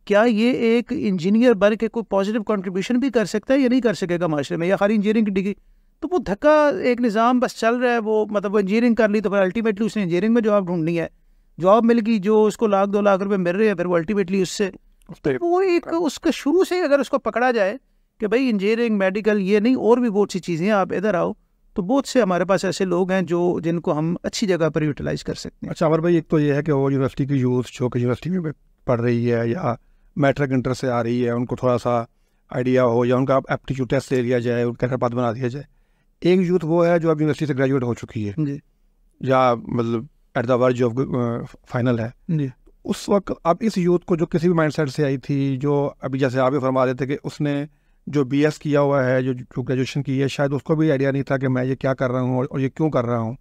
क्या ये एक इंजीनियर बन के कोई पॉजिटिव कंट्रीब्यूशन भी कर सकता है या नहीं कर सकेगा माशरे में, या खाली इंजीनियरिंग की डिग्री? तो वो धक्का एक निज़ाम बस चल रहा है। वो मतलब वो इंजीनियरिंग कर ली तो फिर अल्टीमेटली उसने इंजीनियरिंग में जॉब ढूंढनी है, जॉब मिल गई जो उसको 1-2 लाख रुपए मिल रहे हैं, फिर वो अल्टीमेटली उससे वो एक उसका शुरू से अगर उसको पकड़ा जाए कि भाई इंजीनियरिंग, मेडिकल ये नहीं और भी बहुत सी चीज़ें, आप इधर आओ, तो बहुत से हमारे पास ऐसे लोग हैं जो जिनको हम अच्छी जगह पर यूटिलाइज कर सकते हैं। अच्छा अमर भाई, एक तो ये है कि वो यूनिवर्सिटी की यूथ जो कि यूनिवर्सिटी में पढ़ रही है या मैट्रिक इंटर से आ रही है, उनको थोड़ा सा आइडिया हो या उनका एप्टीट्यूड टेस्ट ले लिया जाए, उनका कैरियर पाथ बना दिया जाए। एक यूथ वो है जो अब यूनिवर्सिटी से ग्रेजुएट हो चुकी है जी, या मतलब at the verge of final है जी। उस वक्त अब इस यूथ को जो किसी भी माइंडसेट से आई थी, जो अभी जैसे आप भी फरमा रहे थे कि उसने जो BS किया हुआ है, जो ग्रेजुएशन की है, शायद उसको भी आइडिया नहीं था कि मैं ये क्या कर रहा हूँ और ये क्यों कर रहा हूँ।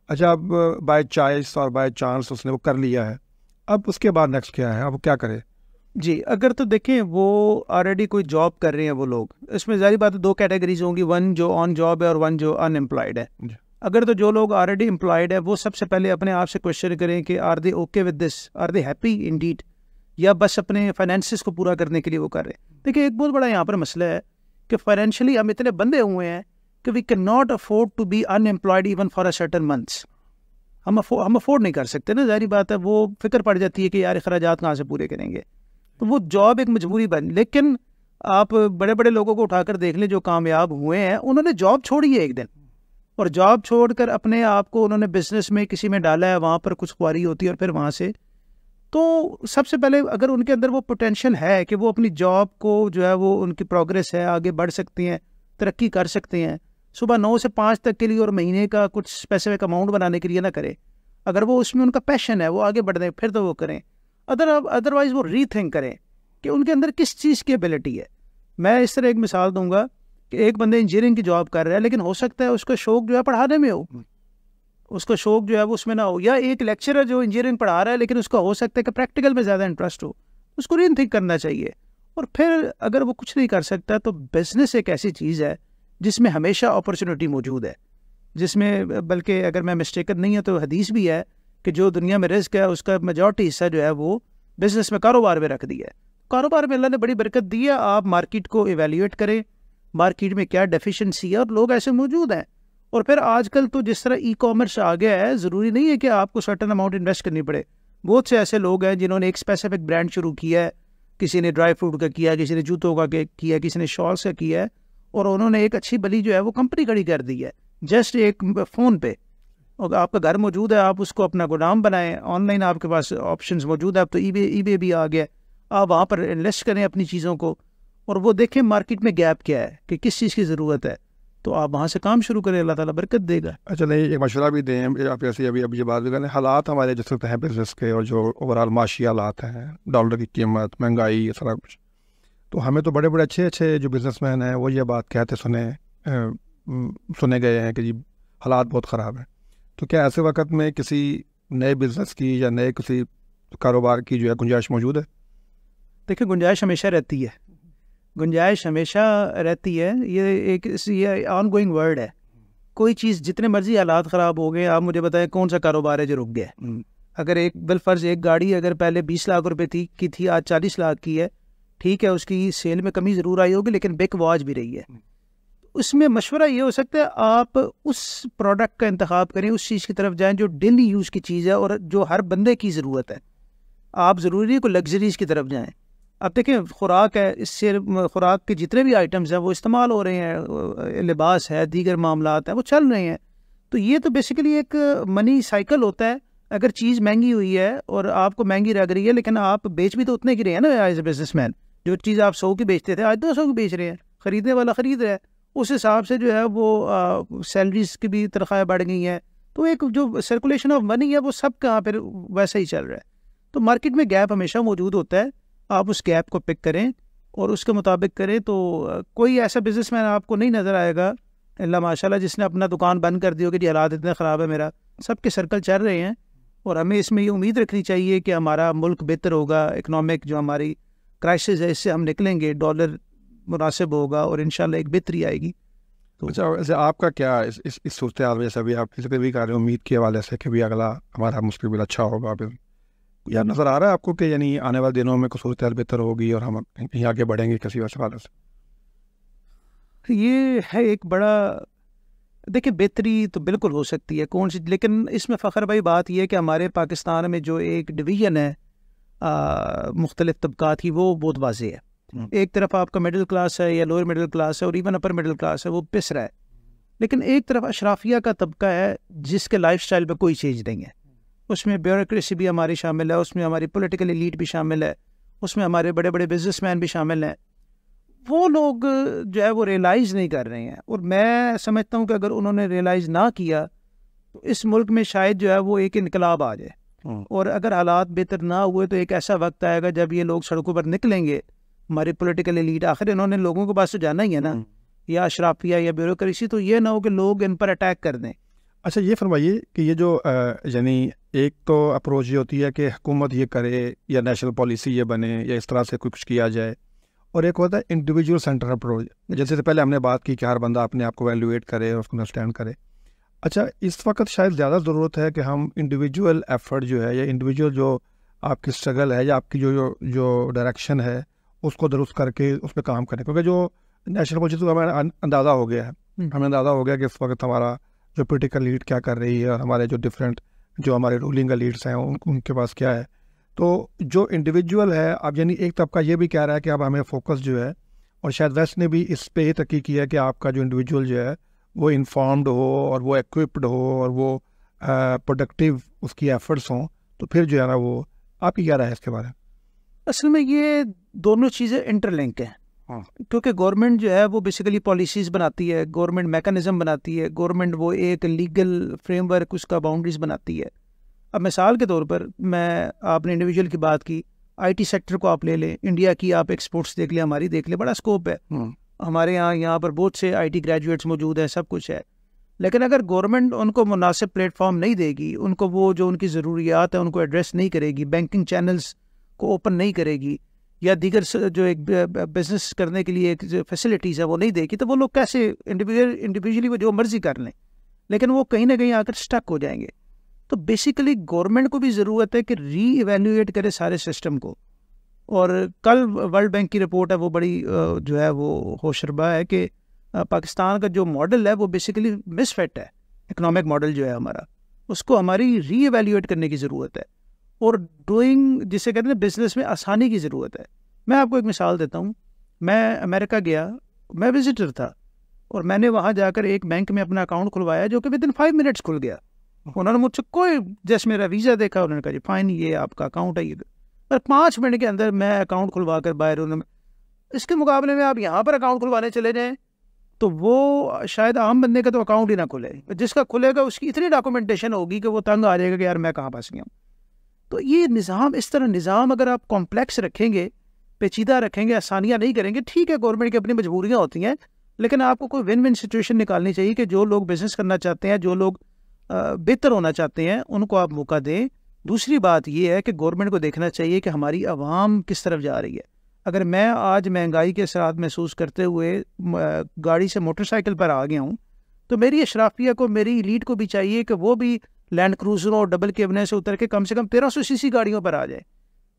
अच्छा, अब बाय चॉइस और बाय चांस उसने वो कर लिया है, अब उसके बाद नेक्स्ट क्या है, अब वो क्या करे? जी, अगर तो देखें वो ऑलरेडी कोई जॉब कर रहे हैं वो लोग, इसमें ज़ाहिर बात है 2 कैटेगरीज होंगी, वन जो ऑन जॉब है और वन जो अनएम्प्लॉयड है। अगर तो जो लोग ऑलरेडी एम्प्लॉयड है वो सबसे पहले अपने आप से क्वेश्चन करें कि are they okay with this, are they happy indeed, या बस अपने फाइनेंसिस को पूरा करने के लिए वो कर रहे हैं। देखिए, एक बहुत बड़ा यहाँ पर मसला है कि फाइनेंशियली हम इतने बंधे हुए हैं कि we can not afford to be unemployed even for a certain months. हम अफोर्ड नहीं कर सकते ना, ज़ाहिर बात है। वो फिक्र पड़ जाती है कि यार अखराजात कहाँ से पूरे करेंगे, तो वो जॉब एक मजबूरी बन। लेकिन आप बड़े बड़े लोगों को उठाकर देख लें जो कामयाब हुए हैं, उन्होंने जॉब छोड़ी है एक दिन, और जॉब छोड़कर अपने आप को उन्होंने बिजनेस में किसी में डाला है, वहाँ पर कुछ ख्वारी होती है और फिर वहाँ से। तो सबसे पहले अगर उनके अंदर वो पोटेंशियल है कि वो अपनी जॉब को जो है वो उनकी प्रोग्रेस है, आगे बढ़ सकते हैं, तरक्की कर सकते हैं, सुबह 9 से 5 तक के लिए और महीने का कुछ स्पेसिफिक अमाउंट बनाने के लिए ना करें। अगर वो उसमें उनका पैशन है, वो आगे बढ़ दें, फिर तो वो करें। अदरवाइज़ वो रीथिंक करें कि उनके अंदर किस चीज़ की एबिलिटी है। मैं इस तरह एक मिसाल दूंगा कि एक बंदे इंजीनियरिंग की जॉब कर रहा है, लेकिन हो सकता है उसका शौक जो है पढ़ाने में हो, उसका शौक जो है वो उसमें ना हो, या एक लेक्चरर जो इंजीनियरिंग पढ़ा रहा है लेकिन उसका हो सकता है कि प्रैक्टिकल में ज़्यादा इंटरेस्ट हो, उसको रीथिंक करना चाहिए। और फिर अगर वो कुछ नहीं कर सकता तो बिज़नेस एक ऐसी चीज़ है जिसमें हमेशा अपॉर्चुनिटी मौजूद है, जिसमें बल्कि अगर मैं मिस्टेकन नहीं है तो हदीस भी है कि जो दुनिया में रिस्क है उसका मेजॉरिटी हिस्सा जो है वो बिज़नेस में, कारोबार में रख दिया है। कारोबार में अल्लाह ने बड़ी बरकत दी है। आप मार्केट को इवेल्यूएट करें, मार्केट में क्या डेफिशिएंसी है, और लोग ऐसे मौजूद हैं। और फिर आजकल तो जिस तरह ई कॉमर्स आ गया है, ज़रूरी नहीं है कि आपको सर्टन अमाउंट इन्वेस्ट करनी पड़े। बहुत से ऐसे लोग हैं जिन्होंने एक स्पेसिफिक ब्रांड शुरू किया है, किसी ने ड्राई फ्रूट का किया, किसी ने जूतों का किया, किसी ने शॉल्स का किया है, और उन्होंने एक अच्छी भली जो है वो कंपनी खड़ी कर दी है जस्ट एक फ़ोन पे। और आपका घर मौजूद है, आप उसको अपना गोदाम बनाएं, ऑनलाइन आपके पास ऑप्शंस मौजूद है। अब तो ईबे भी आ गया, आप वहाँ पर इन्वेस्ट करें अपनी चीज़ों को, और वो देखें मार्केट में गैप क्या है कि किस चीज़ की ज़रूरत है, तो आप वहाँ से काम शुरू करें, अल्लाह ताला बरकत देगा। अच्छा, नहीं एक मशवरा भी दें आप, जैसे अभी ये बात भी करें, हालात हमारे जिस वक्त हैं बिजनेस के, और जो ओवरऑल माशी हालात हैं, डॉलर की कीमत, महंगाई, ये सारा कुछ, तो हमें तो बड़े बड़े अच्छे जो बिजनेसमैन हैं वो ये बात कहते सुने गए हैं कि जी हालात बहुत ख़राब हैं। तो क्या ऐसे वक्त में किसी नए बिज़नेस की या नए किसी कारोबार की जो है गुंजाइश मौजूद है? देखिए, गुंजाइश हमेशा रहती है, गुंजाइश हमेशा रहती है। ये ऑन गोइंग वर्ड है। कोई चीज़ जितने मर्जी हालात ख़राब हो गए, आप मुझे बताएं कौन सा कारोबार है जो रुक गया? अगर एक बिलफर्ज एक गाड़ी अगर पहले 20 लाख रुपए की थी, आज 40 लाख की है, ठीक है, उसकी सेल में कमी ज़रूर आई होगी, लेकिन बिक वो आज भी रही है। उसमें मशवरा ये हो सकता है आप उस प्रोडक्ट का इंतखाब करें, उस चीज़ की तरफ जाएं जो डेली यूज़ की चीज़ है और जो हर बंदे की ज़रूरत है। आप ज़रूरी नहीं कोई लग्जरीज़ की तरफ जाएं। अब देखें, खुराक है, इससे खुराक के जितने भी आइटम्स हैं वो इस्तेमाल हो रहे हैं, लिबास है, दीगर मामलात हैं, वो चल रहे हैं। तो ये तो बेसिकली एक मनी साइकिल होता है। अगर चीज़ महंगी हुई है और आपको महंगी लग रही है, लेकिन आप बेच भी तो उतने की रहे हैं ना एज ए बिजनेसमैन। जो चीज़ आप 100 की बेचते थे, आज 200 की बेच रहे हैं, ख़रीदने वाला ख़रीद रहा है। उस हिसाब से जो है वो सैलरीज की भी तनख्वाहें बढ़ गई हैं, तो एक जो सर्कुलेशन ऑफ मनी है वो सब कहाँ पर वैसे ही चल रहा है। तो मार्केट में गैप हमेशा मौजूद होता है, आप उस गैप को पिक करें और उसके मुताबिक करें। तो कोई ऐसा बिजनेसमैन आपको नहीं नज़र आएगा अल्लाह माशाल्लाह जिसने अपना दुकान बंद कर दी हो कि जी हालात इतने ख़राब है मेरा। सबके सर्कल चल रहे हैं, और हमें इसमें ये उम्मीद रखनी चाहिए कि हमारा मुल्क बेहतर होगा, इकनॉमिक जो हमारी क्राइसिस है इससे हम निकलेंगे, डॉलर मुनासिब होगा और इंशाल्लाह एक बेहतरी आएगी। तो अच्छा, वैसे आपका क्या इस सूरत हाल में, जैसे अभी आप किसी भी कार्य उम्मीद के हवाले से कि भी अगला हमारा मुस्तकबिल अच्छा होगा, अभी या नज़र आ रहा है आपको कि यानी आने वाले दिनों में कुछ सूरत हाल बेहतर होगी और हम कहीं आगे बढ़ेंगे किसी वैसे हाल से? ये है एक बड़ा, देखिए बेहतरी तो बिल्कुल हो सकती है, कौन सी, लेकिन इसमें फ़ख्र भाई बात यह है कि हमारे पाकिस्तान में जो एक डिवीज़न है मुख्तलिफ तबकात की, वो बहुत वाज़ेह है। एक तरफ आपका मिडिल क्लास है या लोअर मिडिल क्लास है और इवन अपर मिडिल क्लास है, वो पिस रहा है। लेकिन एक तरफ अशराफिया का तबका है जिसके लाइफस्टाइल पे कोई चेंज नहीं है। उसमें ब्यूरोक्रेसी भी हमारी शामिल है, उसमें हमारी पॉलिटिकल एलीट भी शामिल है, उसमें हमारे बड़े बड़े बिजनेसमैन भी शामिल हैं। वो लोग जो है वो रियलाइज़ नहीं कर रहे हैं, और मैं समझता हूँ कि अगर उन्होंने रियलाइज़ ना किया तो इस मुल्क में शायद जो है वो एक इनकलाब आ जाए। और अगर हालात बेहतर ना हुए तो एक ऐसा वक्त आएगा जब ये लोग सड़कों पर निकलेंगे, हमारी पॉलिटिकल एलीट, आखिर इन्होंने लोगों के पास तो जाना ही है ना, या अशराफिया या ब्यूरोक्रेसी, तो ये ना हो कि लोग इन पर अटैक कर दें। अच्छा, ये फरमाइए कि ये जो यानी एक तो अप्रोच ये होती है कि हुकूमत ये करे या नेशनल पॉलिसी ये बने या इस तरह से कुछ किया जाए, और एक होता है इंडिविजुअल सेंटर अप्रोच, जैसे पहले हमने बात की कि हर बंदा अपने आप को वैल्यूएट करे और उसको अंडरस्टैंड करे। अच्छा, इस वक्त शायद ज़्यादा ज़रूरत है कि हम इंडिविजुअल एफर्ट जो है या इंडिविजुअल जो आपकी स्ट्रगल है या आपकी जो डायरेक्शन है उसको दुरुस्त करके उस पर काम करें, क्योंकि जो नेशनल पॉलिसी तो हमें अंदाज़ा हो गया है, हमें अंदाज़ा हो गया कि इस वक्त हमारा जो पोलिटिकल लीड क्या कर रही है और हमारे जो डिफरेंट जो हमारे रूलिंग लीड्स हैं उनके पास क्या है। तो जो इंडिविजुअल है, अब यानी एक तबका ये भी कह रहा है कि अब हमें फोकस जो है, और शायद वेस्ट ने भी इस पे ही तहकीक की है कि आपका जो इंडिविजुअल जो है वो इन्फॉर्म्ड हो और वो इक्विप्ड हो और वो प्रोडक्टिव उसकी एफर्ट्स हों, तो फिर जो है ना वो आप ही क्या रहा है इसके बारे में? असल में ये दोनों चीज़ें इंटरलिंक हैं, क्योंकि गवर्नमेंट जो है वो बेसिकली पॉलिसीज़ बनाती है, गवर्नमेंट मैकेनिज़्म बनाती है, गवर्नमेंट वो एक लीगल फ्रेमवर्क उसका बाउंड्रीज बनाती है। अब मिसाल के तौर पर मैं, आपने इंडिविजुअल की बात की, आईटी सेक्टर को आप ले लें, इंडिया की आप एक्सपोर्ट्स देख लें, हमारी देख लें, बड़ा स्कोप है हमारे यहाँ पर बहुत से आईटी ग्रेजुएट्स मौजूद हैं, सब कुछ है। लेकिन अगर गवर्नमेंट उनको मुनासिब प्लेटफॉर्म नहीं देगी, उनको वो जो उनकी ज़रूरियात है उनको एड्रेस नहीं करेगी, बैंकिंग चैनल्स को ओपन नहीं करेगी, या दीगर जो एक बिज़नेस करने के लिए एक जो फैसिलिटीज़ है वो नहीं देगी, तो वो लोग कैसे इंडिविजुअली वो जो मर्जी कर लें, लेकिन वो कहीं ना कहीं आकर स्टक हो जाएंगे। तो बेसिकली गवर्नमेंट को भी ज़रूरत है कि री इवेल्यूएट करे सारे सिस्टम को। और कल वर्ल्ड बैंक की रिपोर्ट है, वो बड़ी जो है वो होशरबा है कि पाकिस्तान का जो मॉडल है वो बेसिकली मिसफिट है। इकोनॉमिक मॉडल जो है हमारा, उसको हमारी री इवेल्यूएट करने की ज़रूरत है, और डूइंग जिसे कहते हैं बिजनेस में आसानी की ज़रूरत है। मैं आपको एक मिसाल देता हूँ। मैं अमेरिका गया, मैं विजिटर था, और मैंने वहाँ जाकर एक बैंक में अपना अकाउंट खुलवाया जो कि विदिन 5 मिनट्स खुल गया। उन्होंने मुझसे कोई, जैसे मेरा वीज़ा देखा, उन्होंने कहा जी फाइन, ये आपका अकाउंट है, ये, और 5 मिनट के अंदर मैं अकाउंट खुलवा कर बाहर। उन्होंने इसके मुकाबले में आप यहाँ पर अकाउंट खुलवाने चले जाएँ तो वो शायद आम बंदे का तो अकाउंट ही ना खुले, जिसका खुलेगा उसकी इतनी डॉक्यूमेंटेशन होगी कि वो तंग आ जाएगा कि यार मैं कहाँ फंस गया हूँ। तो ये निज़ाम, इस तरह निज़ाम अगर आप कॉम्प्लेक्स रखेंगे, पेचीदा रखेंगे, आसानियाँ नहीं करेंगे, ठीक है गवर्नमेंट की अपनी मजबूरियाँ होती हैं, लेकिन आपको कोई विन विन सिचुएशन निकालनी चाहिए कि जो लोग बिज़नेस करना चाहते हैं, जो लोग बेहतर होना चाहते हैं, उनको आप मौका दें। दूसरी बात ये है कि गवर्नमेंट को देखना चाहिए कि हमारी आवाम किस तरफ जा रही है। अगर मैं आज महंगाई के असरात महसूस करते हुए गाड़ी से मोटरसाइकिल पर आ गया हूँ, तो मेरी अशराफिया को, मेरी इलीट को भी चाहिए कि वो भी लैंड क्रूज़रों और डबल केबिने से उतर के कम से कम 1300 सीसी गाड़ियों पर आ जाए,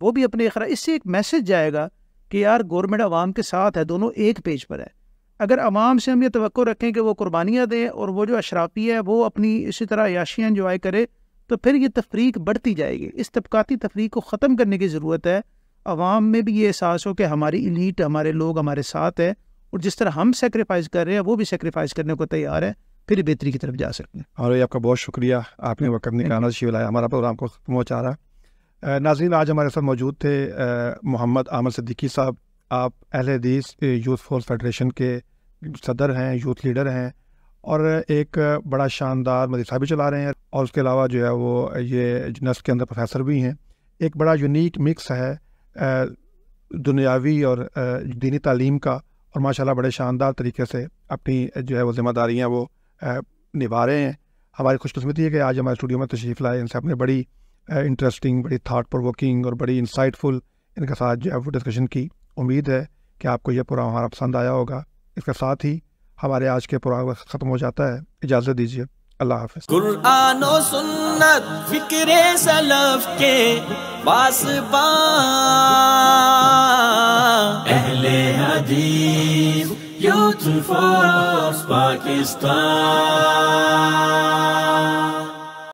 वो भी अपने इससे एक मैसेज जाएगा कि यार गवर्नमेंट आवाम के साथ है, दोनों एक पेज पर है। अगर आवाम से हम ये तवक्को रखें कि वो कुर्बानियाँ दें और वो जो अशराफी है वो अपनी इसी तरह याशियाँ इंजॉय करे, तो फिर ये तफरीक बढ़ती जाएगी। इस तबकाती तफरीक को ख़त्म करने की ज़रूरत है। आवाम में भी ये एहसास हो कि हमारी इलीट, हमारे लोग हमारे साथ है, और जिस तरह हम सेक्रीफाइस कर रहे हैं वो भी सेक्रीफाइस करने को तैयार है, फिर बेहतरी की तरफ जा सकते हैं। और आपका बहुत शुक्रिया, आपने वक्त निकालना तशरीफ लाया, हमारा प्रोग्राम को पहुँचा रहा। नाज़रीन, आज हमारे साथ मौजूद थे मोहम्मद आमर सिद्दीकी साहब। आप अहले हदीस यूथ फोर्स फेडरेशन के सदर हैं, यूथ लीडर हैं, और एक बड़ा शानदार मदरसा भी चला रहे हैं, और उसके अलावा जो है वो ये नस्ल के अंदर प्रोफेसर भी हैं। एक बड़ा यूनिक मिक्स है दुनियावी और दीनी तालीम का, और माशाल्लाह बड़े शानदार तरीके से अपनी जो है वो जिम्मेदारियाँ वो निभा रहे हैं। हमारी खुशकिस्मती है कि आज हमारे स्टूडियो में तशरीफ़ लाए, इनसे अपने बड़ी इंटरेस्टिंग, बड़ी थाट प्रोवोकिंग और बड़ी इंसाइटफुल इनके साथ जो है वो डिस्कशन की। उम्मीद है कि आपको यह प्रोग्राम हमारा पसंद आया होगा। इसके साथ ही हमारे आज के प्रोग्राम ख़त्म हो जाता है। इजाज़त दीजिए, अल्लाह हाफ़िज़। कुरान और सुन्नत फिक्रे सलफ के पासबा, अहले हदीस यूथ फोर्स पाकिस्तान।